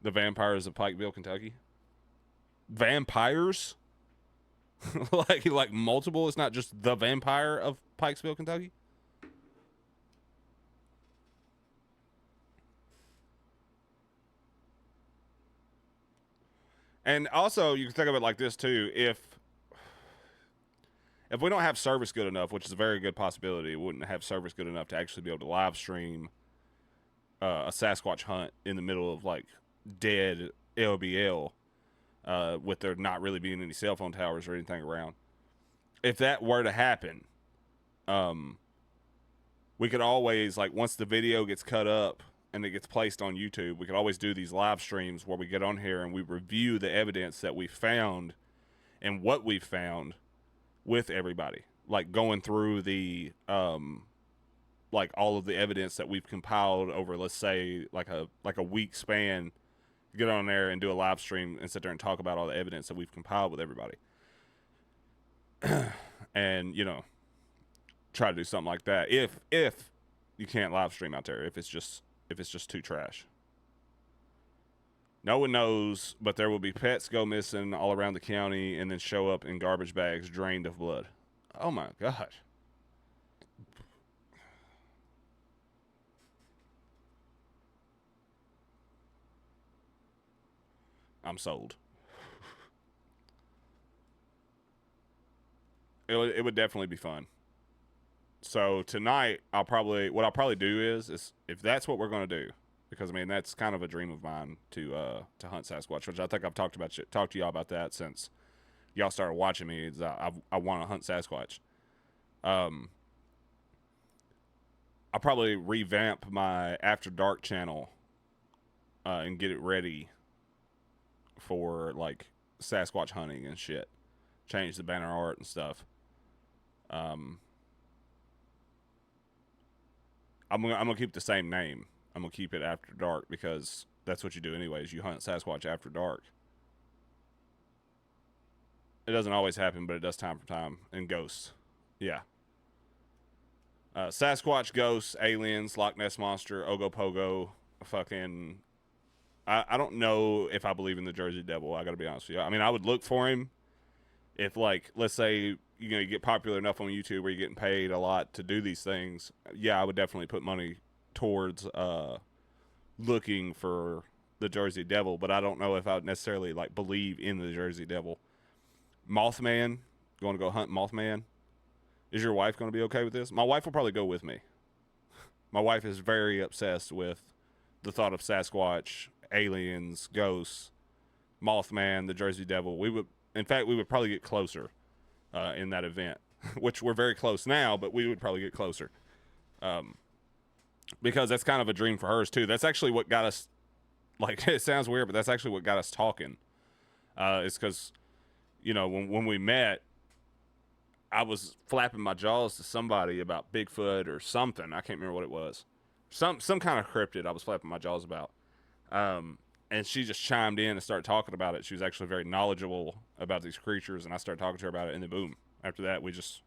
The vampires of Pikeville, Kentucky. Vampires? like multiple? It's not just the vampire of Pikesville, Kentucky? And also, you can think of it like this too. If we don't have service good enough, which is a very good possibility, we wouldn't have service good enough to actually be able to live stream a Sasquatch hunt in the middle of like dead LBL, with there not really being any cell phone towers or anything around. If that were to happen, we could always, like, once the video gets cut up and it gets placed on YouTube, we could always do these live streams where we get on here and we review the evidence that we found and what we found with everybody, like going through the like all of the evidence that we've compiled over, let's say, like a week span. Get on there and do a live stream and sit there and talk about all the evidence that we've compiled with everybody. And try to do something like that if you can't live stream out there, if it's just too trash. No one knows, but there will be pets go missing all around the county and then show up in garbage bags drained of blood. Oh my god. I'm sold. It would definitely be fun. So tonight, what I'll probably do is if that's what we're going to do, because I mean that's kind of a dream of mine to hunt Sasquatch, which I think I've talked to y'all about that since y'all started watching me. Is I want to hunt Sasquatch. I'll probably revamp my After Dark channel and get it ready for like Sasquatch hunting and shit. Change the banner art and stuff. I'm gonna keep the same name. I'm gonna keep it After Dark because that's what you do anyways. You hunt Sasquatch after dark. It doesn't always happen, but it does time from time. And ghosts, yeah. Sasquatch, ghosts, aliens, Loch Ness Monster, Ogopogo, fucking. I don't know if I believe in the Jersey Devil. I gotta be honest with you. I mean, I would look for him if, like, let's say you get popular enough on YouTube where you're getting paid a lot to do these things. Yeah, I would definitely put money towards looking for the Jersey Devil, but I don't know if I would necessarily like believe in the Jersey Devil. Mothman, going to go hunt Mothman. Is your wife going to be okay with this? My wife will probably go with me. My wife is very obsessed with the thought of Sasquatch, aliens, ghosts, Mothman, the Jersey Devil. In fact, we would probably get closer in that event, which we're very close now, but we would probably get closer. Because that's kind of a dream for hers too. That's actually what got us, like, it sounds weird, but that's actually what got us talking. It's because, you know, when we met, I was flapping my jaws to somebody about Bigfoot or something. I can't remember what it was. Some kind of cryptid I was flapping my jaws about. And she just chimed in and started talking about it. She was actually very knowledgeable about these creatures, and I started talking to her about it, and then boom. After that, we just,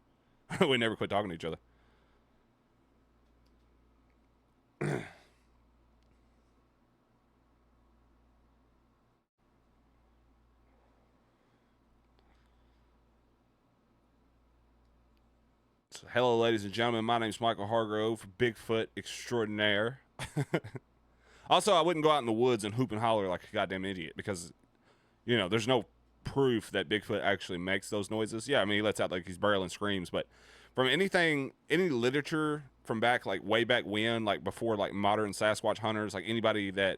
we never quit talking to each other. So, hello, ladies and gentlemen. My name's Michael Hargrove, Bigfoot extraordinaire. Also, I wouldn't go out in the woods and hoop and holler like a goddamn idiot because, you know, there's no proof that Bigfoot actually makes those noises. Yeah, I mean, he lets out like these barreling screams, but from anything, any literature from back, like way back when, like before, like modern Sasquatch hunters, like anybody that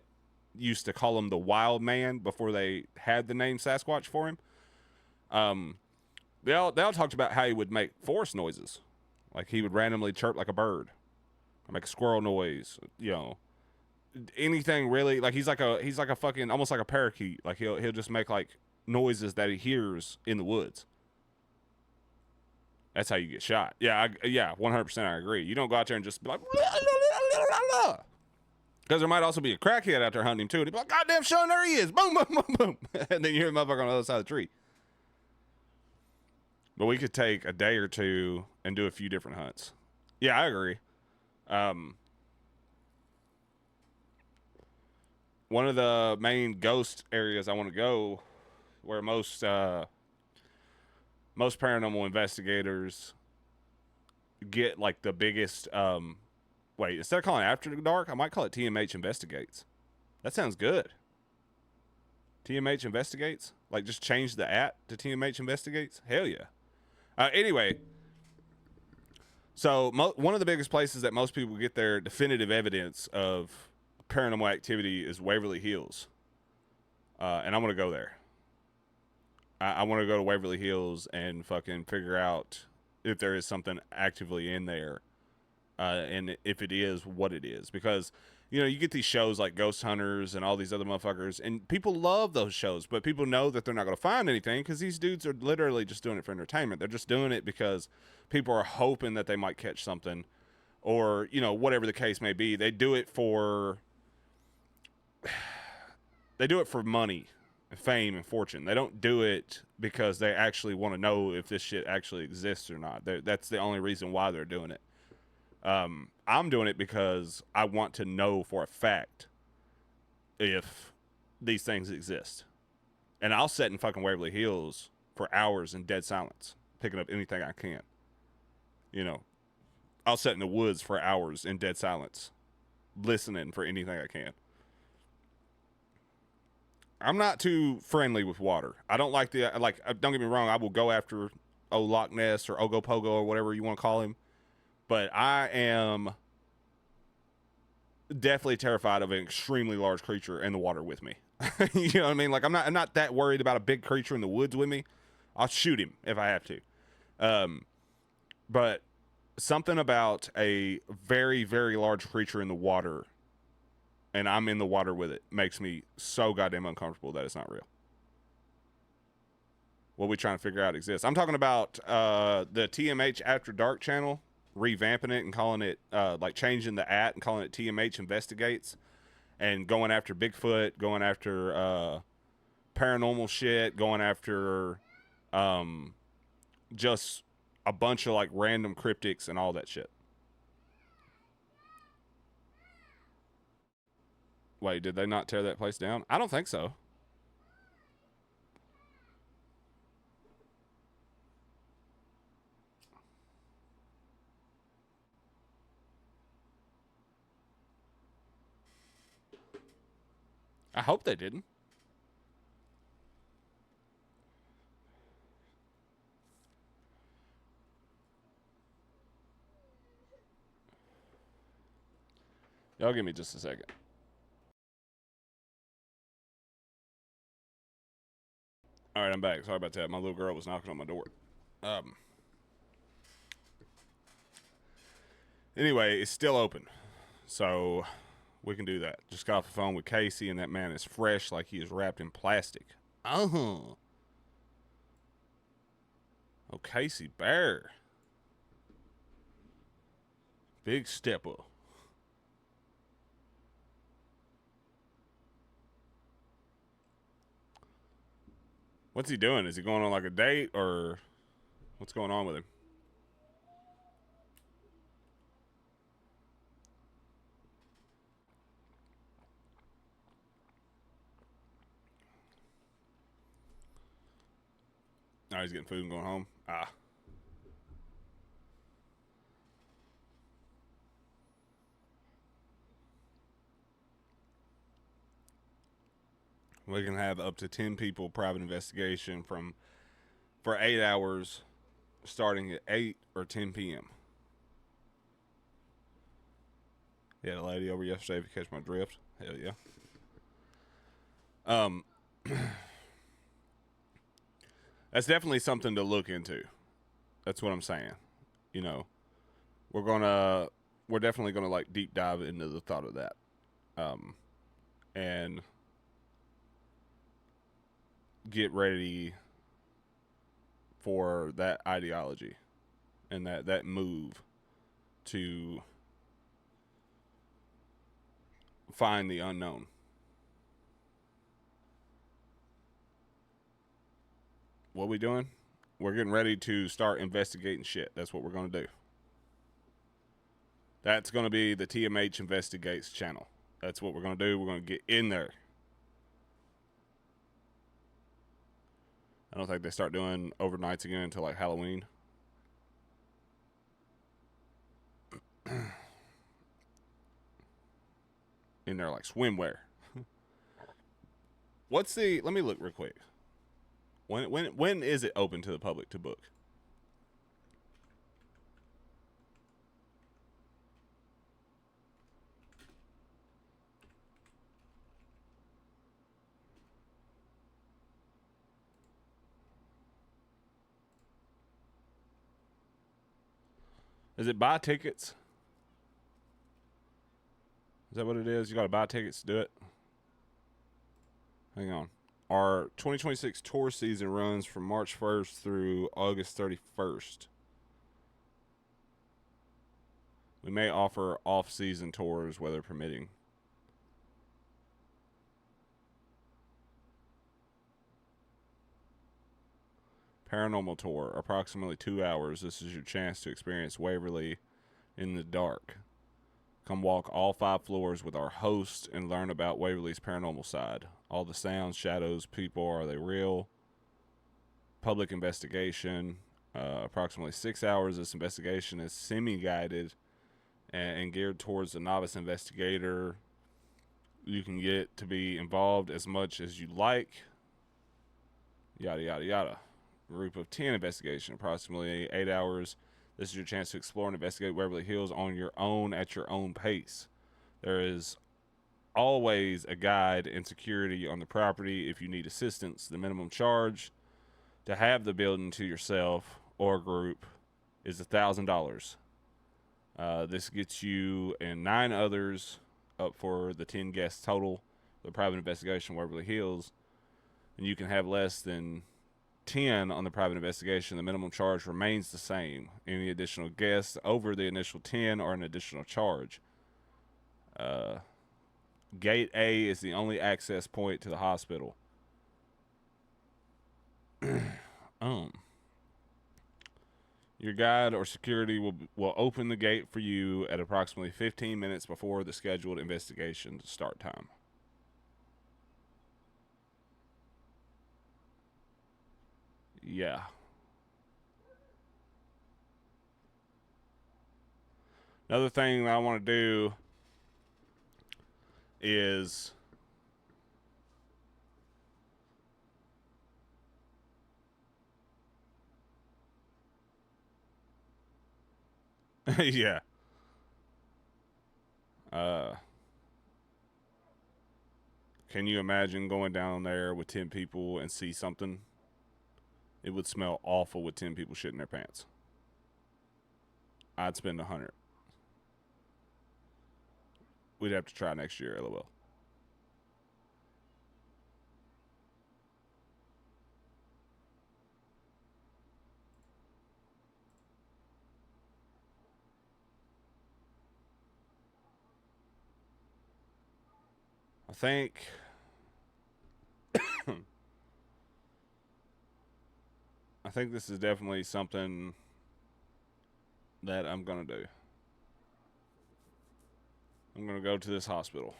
used to call him the wild man before they had the name Sasquatch for him, they all talked about how he would make forest noises. Like he would randomly chirp like a bird, or make a squirrel noise, you know, anything really. Like he's like a fucking almost like a parakeet. Like he'll just make like noises that he hears in the woods. That's how you get shot. Yeah, 100%. I agree. You don't go out there and just be like, because there might also be a crackhead out there hunting him too. And he'd be like, goddamn, Sean, there he is. Boom, boom, boom, boom. And then you hear a motherfucker on the other side of the tree. But we could take a day or two and do a few different hunts. Yeah, I agree. One of the main ghost areas I want to go, where most paranormal investigators get like the biggest. Wait, instead of calling it After Dark, I might call it TMH Investigates. That sounds good. TMH Investigates, like just change the @ to TMH Investigates. Hell yeah. Anyway, so one of the biggest places that most people get their definitive evidence of paranormal activity is Waverly Hills, and I want to go there. I want to go to Waverly Hills and fucking figure out if there is something actively in there, and if it is, what it is. Because, you know, you get these shows like Ghost Hunters and all these other motherfuckers, and people love those shows, but people know that they're not going to find anything because these dudes are literally just doing it for entertainment. They're just doing it because people are hoping that they might catch something, or, you know, whatever the case may be. They do it for money, fame, and fortune. They don't do it because they actually want to know if this shit actually exists or not. That's the only reason why they're doing it. I'm doing it because I want to know for a fact if these things exist. And I'll sit in fucking Waverly Hills for hours in dead silence, picking up anything I can. You know, I'll sit in the woods for hours in dead silence, listening for anything I can. I'm not too friendly with water. I don't like don't get me wrong, I will go after Loch Ness or Ogopogo or whatever you want to call him. But I am definitely terrified of an extremely large creature in the water with me. You know what I mean? Like I'm not that worried about a big creature in the woods with me. I'll shoot him if I have to. But something about a very, very large creature in the water, and I'm in the water with it, makes me so goddamn uncomfortable that it's not real. What we trying to figure out exists. I'm talking about the TMH After Dark channel, revamping it and calling it, like changing the @ and calling it TMH Investigates, and going after Bigfoot, going after paranormal shit, going after just a bunch of like random cryptics and all that shit. Wait, did they not tear that place down? I don't think so. I hope they didn't. Y'all give me just a second. All right, I'm back. Sorry about that. My little girl was knocking on my door. Anyway, it's still open, so we can do that. Just got off the phone with Casey, and that man is fresh like he is wrapped in plastic. Oh, Casey Bear. Big stepper. What's he doing? Is he going on like a date, or what's going on with him? Oh, he's getting food and going home. Ah. We can have up to 10 people private investigation for 8 hours starting at 8 or 10 p.m. Yeah, the lady over yesterday, if you catch my drift. Hell yeah. That's definitely something to look into. That's what I'm saying. You know, we're definitely gonna like deep dive into the thought of that. And get ready for that ideology and that move to find the unknown. What we doing? We're getting ready to start investigating shit. That's what we're going to do. That's going to be the TMH Investigates channel. That's what we're going to do. We're going to get in there. I don't think they start doing overnights again until like Halloween. In there like swimwear. Let me look real quick. When is it open to the public to book? Is it buy tickets? Is that what it is? You got to buy tickets to do it? Hang on. Our 2026 tour season runs from March 1st through August 31st. We may offer off-season tours, weather permitting. Paranormal tour, approximately 2 hours. This is your chance to experience Waverly in the dark. Come walk all 5 floors with our host and learn about Waverly's paranormal side. All the sounds, shadows, people, are they real? Public investigation. Approximately 6 hours. This investigation is semi-guided and geared towards the novice investigator. You can get to be involved as much as you like. Yada, yada, yada. Group of 10 investigation, approximately 8 hours. This is your chance to explore and investigate Waverly Hills on your own at your own pace. There is always a guide and security on the property if you need assistance. The minimum charge to have the building to yourself or group is $1,000. This gets you and 9 others up for the 10 guests total. The private investigation Waverly Hills, and you can have less than 10 on the private investigation. The minimum charge remains the same. Any additional guests over the initial 10 are an additional charge. Gate A is the only access point to the hospital. Your guide or security will open the gate for you at approximately 15 minutes before the scheduled investigation start time. Yeah. Another thing that I want to do is Yeah. Can you imagine going down there with 10 people and see something? It would smell awful with 10 people shitting their pants. I'd spend 100. We'd have to try next year, LOL. I think I think this is definitely something that I'm gonna do. I'm gonna go to this hospital.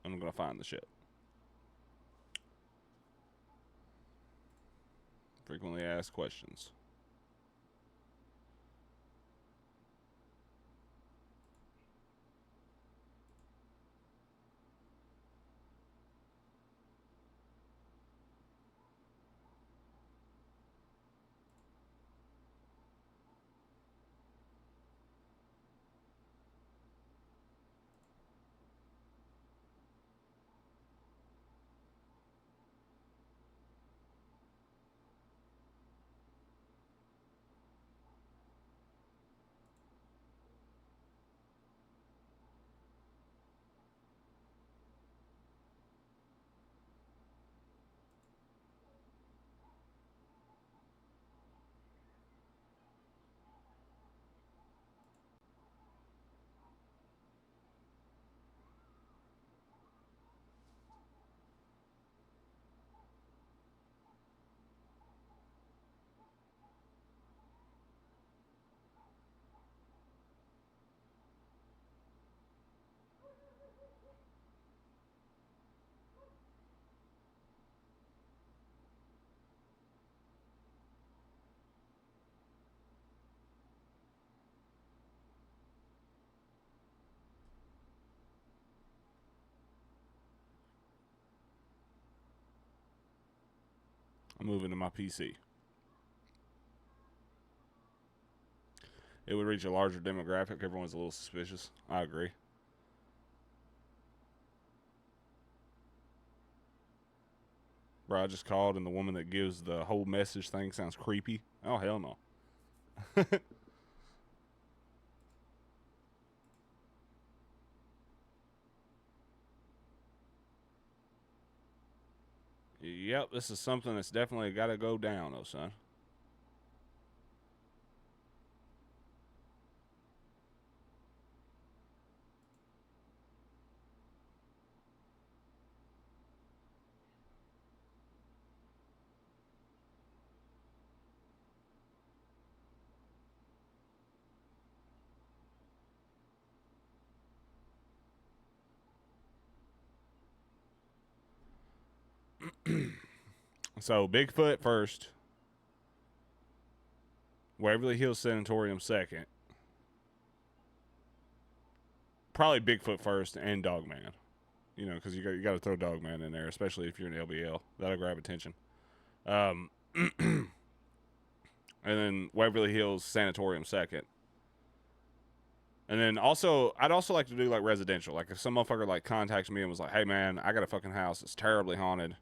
I'm gonna find the shit. Frequently asked questions. I'm moving to my PC. It would reach a larger demographic. Everyone's a little suspicious. I agree. Bro, I just called and the woman that gives the whole message thing sounds creepy. Oh, hell no. Yep, this is something that's definitely got to go down, oh son. So, Bigfoot first. Waverly Hills Sanatorium second. Probably Bigfoot first and Dogman. You know, because you got to throw Dogman in there, especially if you're an LBL. That'll grab attention. And then Waverly Hills Sanatorium second. And then also, I'd also like to do like residential. Like if some motherfucker like contacts me and was like, "Hey man, I got a fucking house. It's terribly haunted."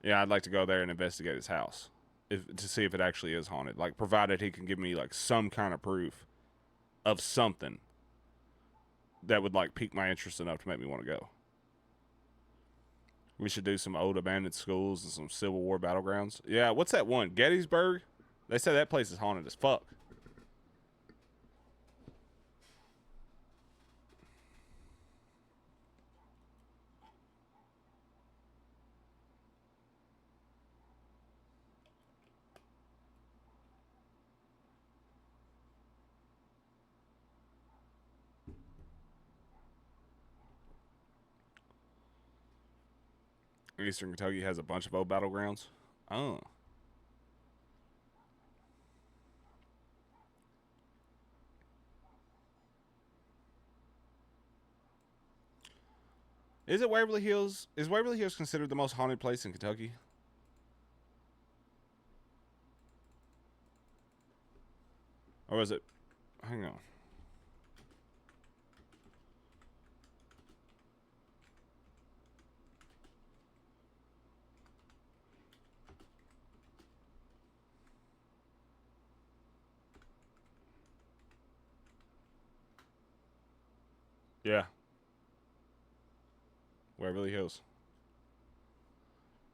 Yeah, I'd like to go there and investigate his house, to see if it actually is haunted. Like provided he can give me like some kind of proof of something that would like pique my interest enough to make me want to go. We should do some old abandoned schools and some Civil War battlegrounds. Yeah, what's that one? Gettysburg? They say that place is haunted as fuck. Eastern Kentucky has a bunch of old battlegrounds. Oh. Is it Waverly Hills? Is Waverly Hills considered the most haunted place in Kentucky? Or was it Hang on. Yeah. Waverly Hills.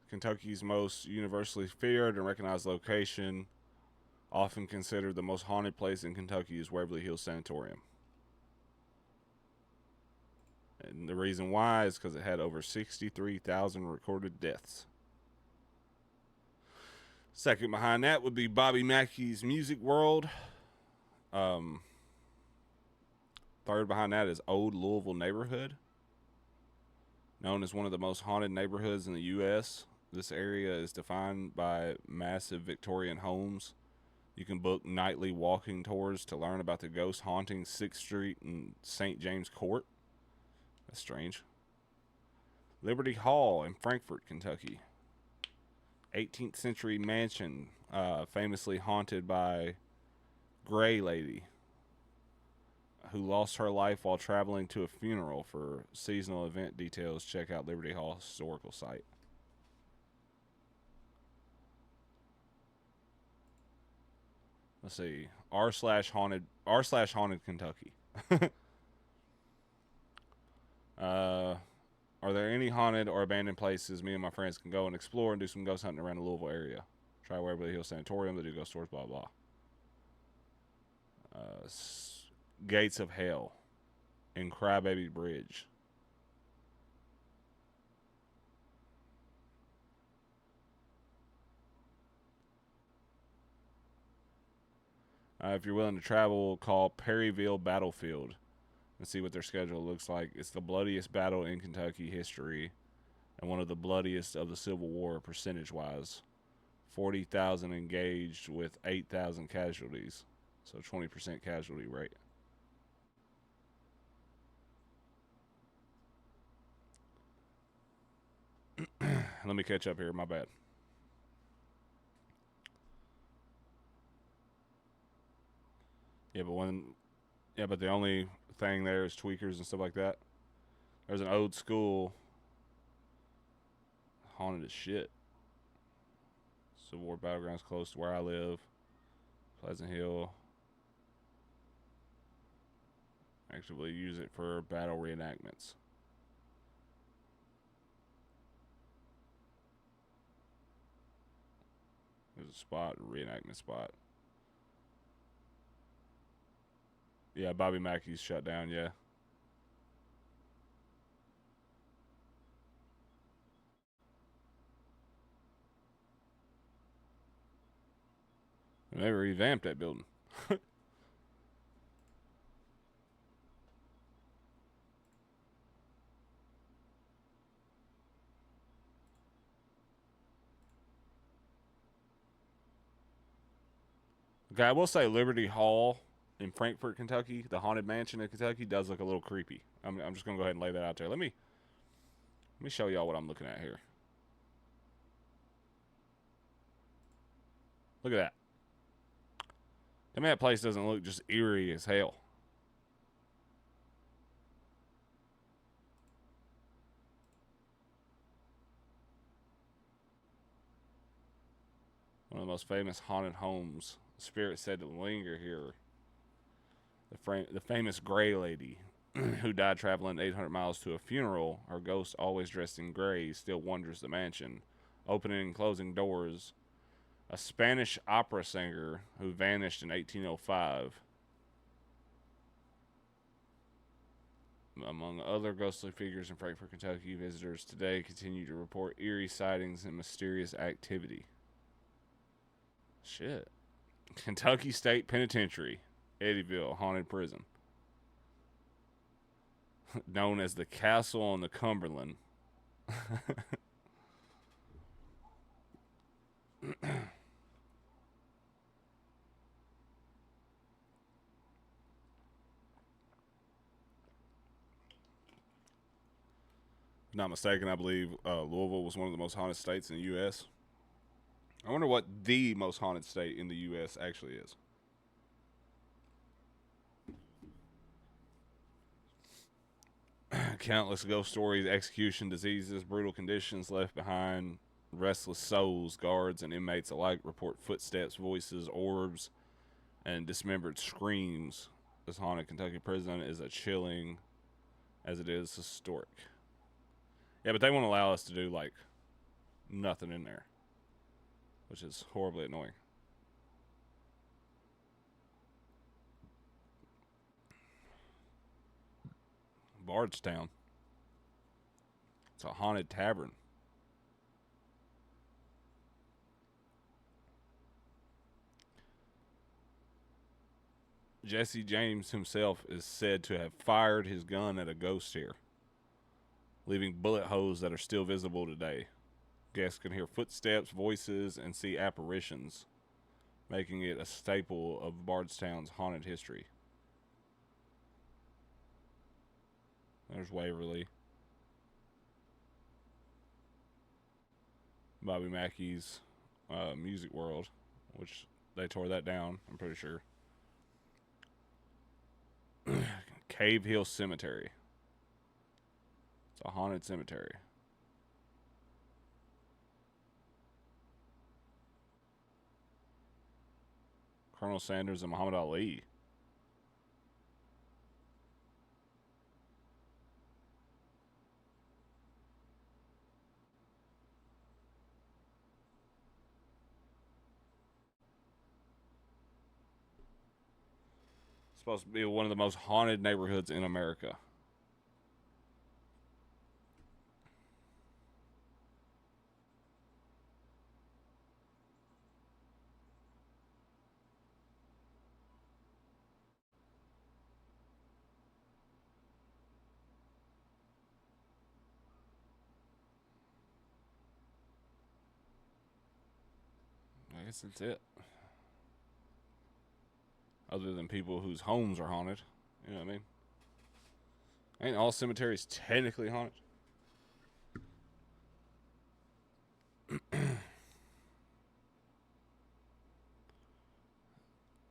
Kentucky's most universally feared and recognized location, often considered the most haunted place in Kentucky, is Waverly Hills Sanatorium. And the reason why is because it had over 63,000 recorded deaths. Second behind that would be Bobby Mackey's Music World. Third behind that is Old Louisville Neighborhood. Known as one of the most haunted neighborhoods in the U.S., this area is defined by massive Victorian homes. You can book nightly walking tours to learn about the ghosts haunting 6th Street and St. James Court. That's strange. Liberty Hall in Frankfort, Kentucky. 18th century mansion, famously haunted by Gray Lady, who lost her life while traveling to a funeral. For seasonal event details, check out Liberty Hall historical site. Let's see. r/haunted Kentucky. Are there any haunted or abandoned places me and my friends can go and explore and do some ghost hunting around the Louisville area? Try Waverly Hills Sanatorium. They do ghost tours, blah, blah. Gates of Hell in Crybaby Bridge. If you're willing to travel, call Perryville Battlefield and see what their schedule looks like. It's the bloodiest battle in Kentucky history and one of the bloodiest of the Civil War percentage-wise. 40,000 engaged with 8,000 casualties. So 20% casualty rate. Let me catch up here. My bad. But the only thing there is tweakers and stuff like that. There's an old school haunted as shit. Civil War battlegrounds close to where I live. Pleasant Hill. Actively use it for battle reenactments. There's a spot, reenactment spot. Yeah, Bobby Mackey's shut down, yeah. They revamped that building. Okay, I will say Liberty Hall in Frankfort, Kentucky, the haunted mansion in Kentucky, does look a little creepy. I'm just gonna go ahead and lay that out there. Let me show y'all what I'm looking at here. Look at that. I mean, that place doesn't look just eerie as hell. One of the most famous haunted homes. Spirits said to linger here. The famous Gray Lady, who died traveling 800 miles to a funeral, her ghost, always dressed in gray, still wanders the mansion, opening and closing doors. A Spanish opera singer who vanished in 1805. Among other ghostly figures in Frankfort, Kentucky, visitors today continue to report eerie sightings and mysterious activity. Shit. Kentucky State Penitentiary, Eddyville, haunted prison. Known as the Castle on the Cumberland. Not mistaken, I believe Louisville was one of the most haunted states in the U.S. I wonder what the most haunted state in the U.S. actually is. Countless ghost stories, execution, diseases, brutal conditions left behind. Restless souls, guards and inmates alike report footsteps, voices, orbs, and dismembered screams. This haunted Kentucky prison is as chilling as it is historic. Yeah, but they won't allow us to do, like, nothing in there, which is horribly annoying. Bardstown. It's a haunted tavern. Jesse James himself is said to have fired his gun at a ghost here, leaving bullet holes that are still visible today. Guests can hear footsteps, voices, and see apparitions, making it a staple of Bardstown's haunted history. There's Waverly. Bobby Mackey's Music World, which they tore that down, I'm pretty sure. Cave Hill Cemetery. It's a haunted cemetery. Colonel Sanders and Muhammad Ali. It's supposed to be one of the most haunted neighborhoods in America. I guess that's it. Other than people whose homes are haunted. You know what I mean? Ain't all cemeteries technically haunted?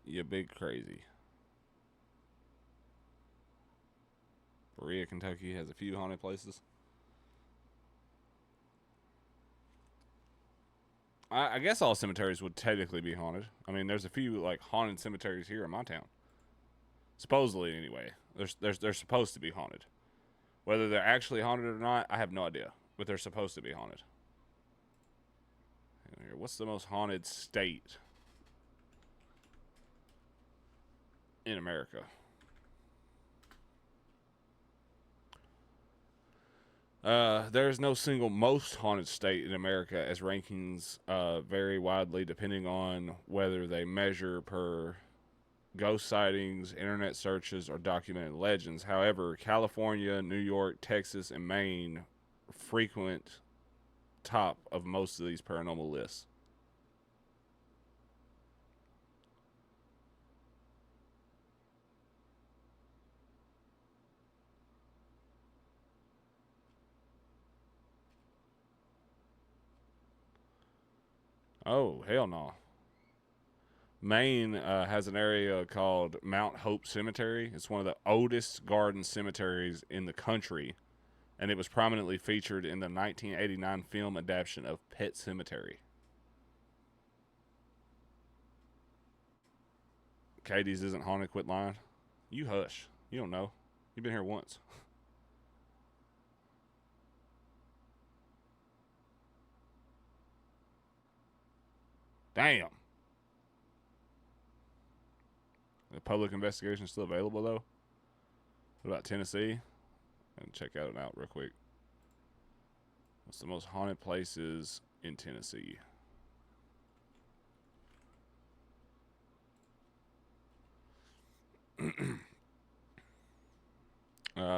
You big crazy. Berea, Kentucky has a few haunted places. I guess all cemeteries would technically be haunted. I mean, there's a few like haunted cemeteries here in my town. Supposedly, anyway. They're supposed to be haunted. Whether they're actually haunted or not, I have no idea. But they're supposed to be haunted. What's the most haunted state in America? There is no single most haunted state in America, as rankings vary widely depending on whether they measure per ghost sightings, internet searches, or documented legends. However, California, New York, Texas, and Maine frequent top of most of these paranormal lists. Oh, hell no. Maine has an area called Mount Hope Cemetery. It's one of the oldest garden cemeteries in the country, and it was prominently featured in the 1989 film adaptation of Pet Sematary. Katie's isn't haunted, quit lying. You hush. You don't know. You've been here once. Damn. The public investigation is still available, though? What about Tennessee? And check that out real quick. What's the most haunted places in Tennessee?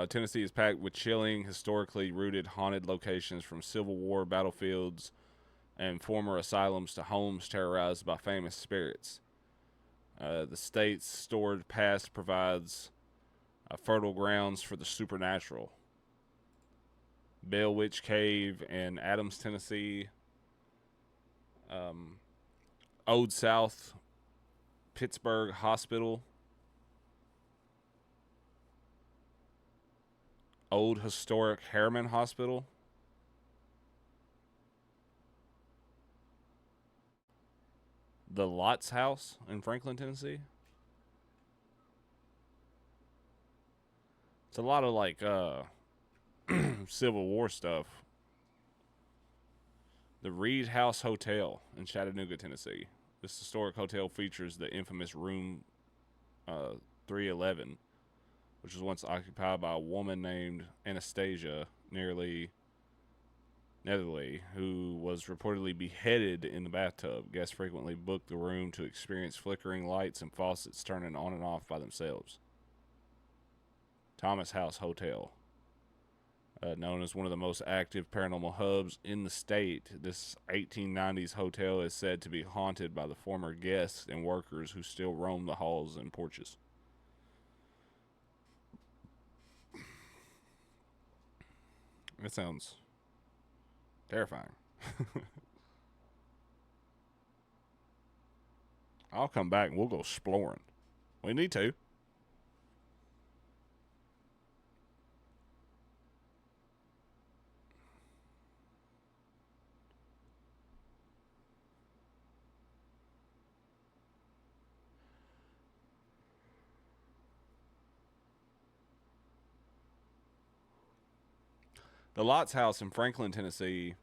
Tennessee is packed with chilling, historically rooted haunted locations, from Civil War battlefields and former asylums to homes terrorized by famous spirits. The state's storied past provides fertile grounds for the supernatural. Bell Witch Cave in Adams, Tennessee. Old South Pittsburgh Hospital. old historic Harriman Hospital. The Lots House in Franklin, Tennessee. It's a lot of like Civil War stuff. The Reed House Hotel in Chattanooga, Tennessee. This historic hotel features the infamous Room 311, which was once occupied by a woman named Anastasia Netherly, who was reportedly beheaded in the bathtub. Guests frequently booked the room to experience flickering lights and faucets turning on and off by themselves. Thomas House Hotel. Known as one of the most active paranormal hubs in the state, this 1890s hotel is said to be haunted by the former guests and workers who still roam the halls and porches. That sounds terrifying. I'll come back and we'll go exploring. We need to. The Lots House in Franklin, Tennessee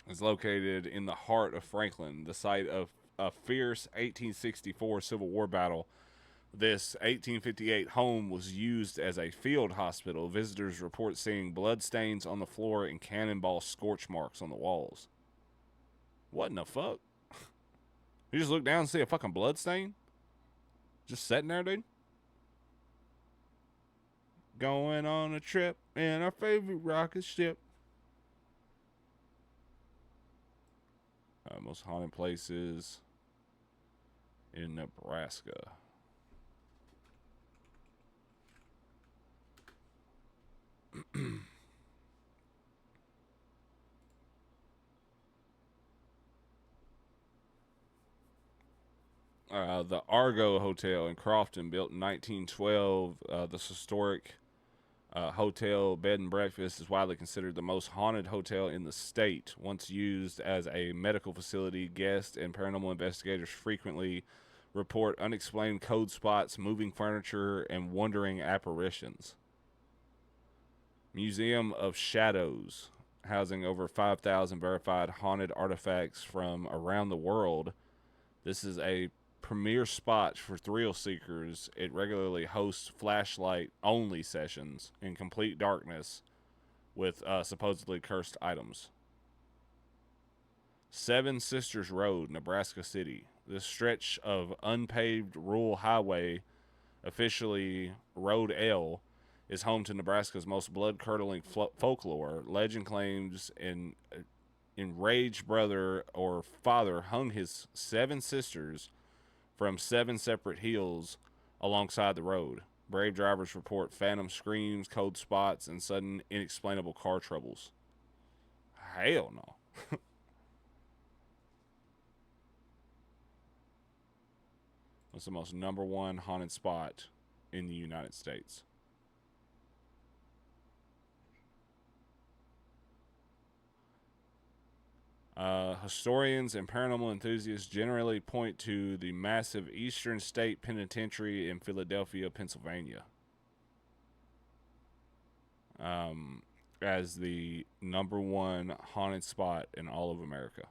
is located in the heart of Franklin, the site of a fierce 1864 Civil War battle. This 1858 home was used as a field hospital. Visitors report seeing bloodstains on the floor and cannonball scorch marks on the walls. What in the fuck? You just look down and see a fucking bloodstain? Just sitting there, dude? Going on a trip in our favorite rocket ship. Most haunted places in Nebraska. The Argo Hotel in Crofton, built in 1912. This historic hotel bed and breakfast is widely considered the most haunted hotel in the state. Once used as a medical facility, guests and paranormal investigators frequently report unexplained cold spots, moving furniture, and wandering apparitions. Museum of Shadows, housing over 5,000 verified haunted artifacts from around the world. This is a premier spot for thrill seekers. It regularly hosts flashlight only sessions in complete darkness with supposedly cursed items. Seven Sisters Road, Nebraska City. This stretch of unpaved rural highway, officially Road L, is home to Nebraska's most blood-curdling folklore. Legend claims an enraged brother or father hung his seven sisters from seven separate hills alongside the road. Brave drivers report phantom screams, cold spots, and sudden inexplainable car troubles. Hell no. What's the most number one haunted spot in the United States? Historians and paranormal enthusiasts generally point to the massive Eastern State Penitentiary in Philadelphia, Pennsylvania, as the number one haunted spot in all of America.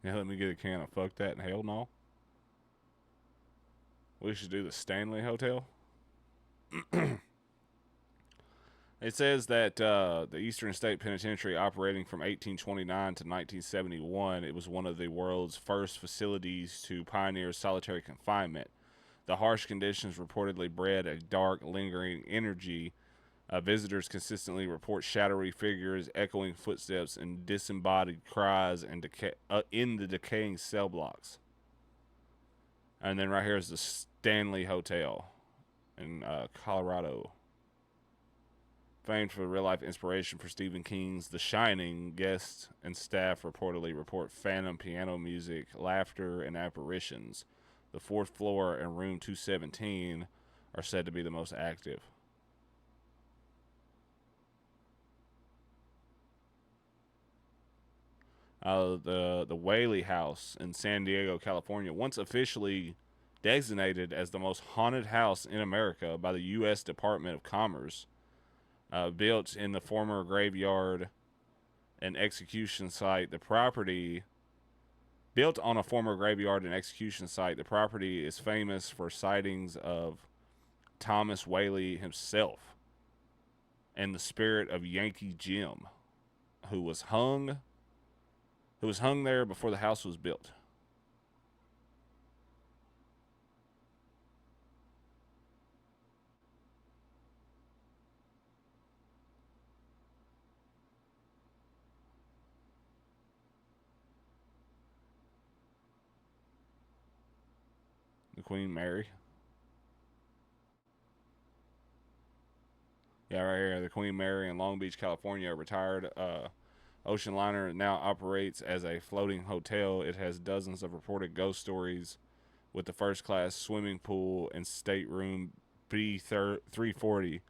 Yeah, let me get a can of fuck that and hell no. We should do the Stanley Hotel. It says that the Eastern State Penitentiary, operating from 1829 to 1971, it was one of the world's first facilities to pioneer solitary confinement. The harsh conditions reportedly bred a dark, lingering energy. Visitors consistently report shadowy figures, echoing footsteps, and disembodied cries in the decaying cell blocks. And then right here is the Stanley Hotel in Colorado. famed for real-life inspiration for Stephen King's The Shining. Guests and staff reportedly report phantom piano music, laughter, and apparitions. The fourth floor and room 217 are said to be the most active. The Whaley House in San Diego, California, once officially designated as the most haunted house in America by the U.S. Department of Commerce, built in the former graveyard and execution site. The property, built on a former graveyard and execution site, the property is famous for sightings of Thomas Whaley himself and the spirit of Yankee Jim, who was hung there before the house was built. The Queen Mary. Yeah, right here. The Queen Mary in Long Beach, California, retired ocean liner, now operates as a floating hotel. It has dozens of reported ghost stories, with the first class swimming pool and stateroom B340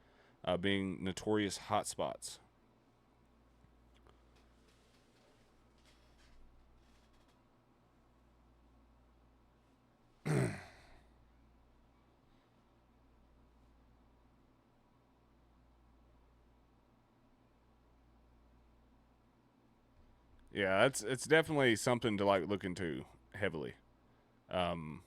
being notorious hotspots. Yeah, it's definitely something to like look into heavily. Um,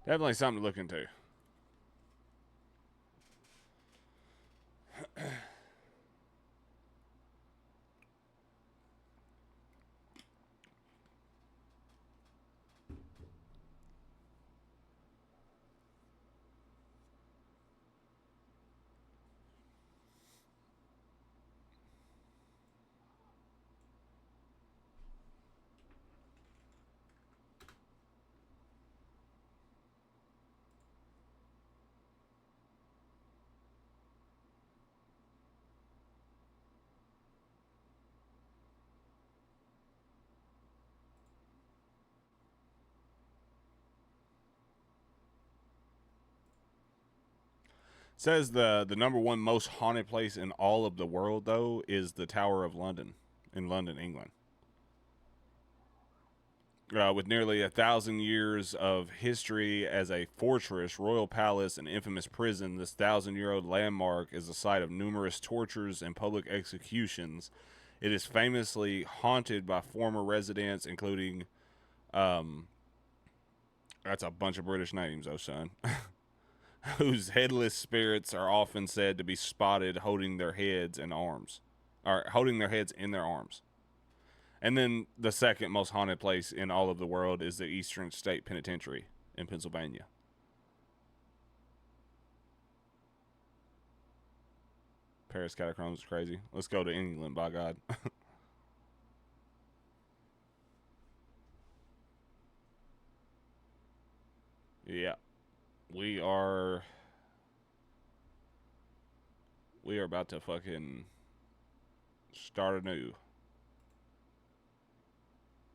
Definitely something to look into. Says the number one most haunted place in all of the world, though, is the Tower of London in London, England. With nearly 1,000 years of history as a fortress, royal palace, and infamous prison, this 1,000-year-old landmark is the site of numerous tortures and public executions. It is famously haunted by former residents, including, that's a bunch of British names, oh son, whose headless spirits are often said to be spotted holding their heads in arms, or holding their heads in their arms. And then the second most haunted place in all of the world is the Eastern State Penitentiary in Pennsylvania. Paris catacombs is crazy. Let's go to England, by God. Yeah. We are about to fucking start anew.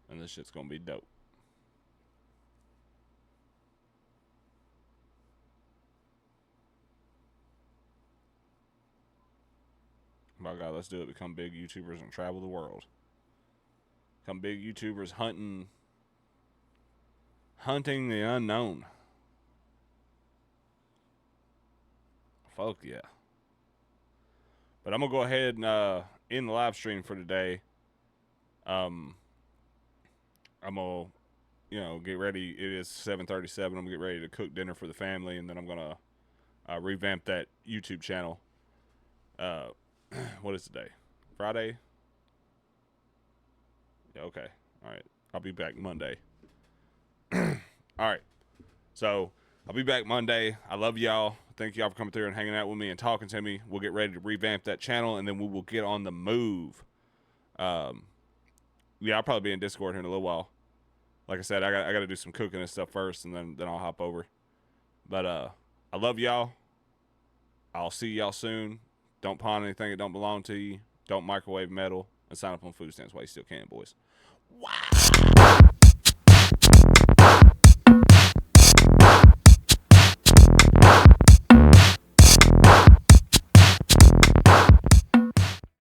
And this shit's gonna be dope. My God, let's do it. Become big YouTubers and travel the world. Become big YouTubers hunting the unknown. Fuck yeah. But I'm gonna go ahead and end the live stream for today. I'm gonna, get ready. It is 7:37. I'm gonna get ready to cook dinner for the family, and then I'm gonna revamp that YouTube channel. What is today? Friday? Yeah, okay. All right. I'll be back Monday. All right. So I'll be back Monday. I love y'all. Thank y'all for coming through and hanging out with me and talking to me. We'll get ready to revamp that channel, and then we will get on the move. Yeah, I'll probably be in Discord here in a little while. Like I said, I got to do some cooking and stuff first, and then I'll hop over. But I love y'all. I'll see y'all soon. Don't pawn anything that don't belong to you. Don't microwave metal, and sign up on food stamps while you still can, boys. Wow.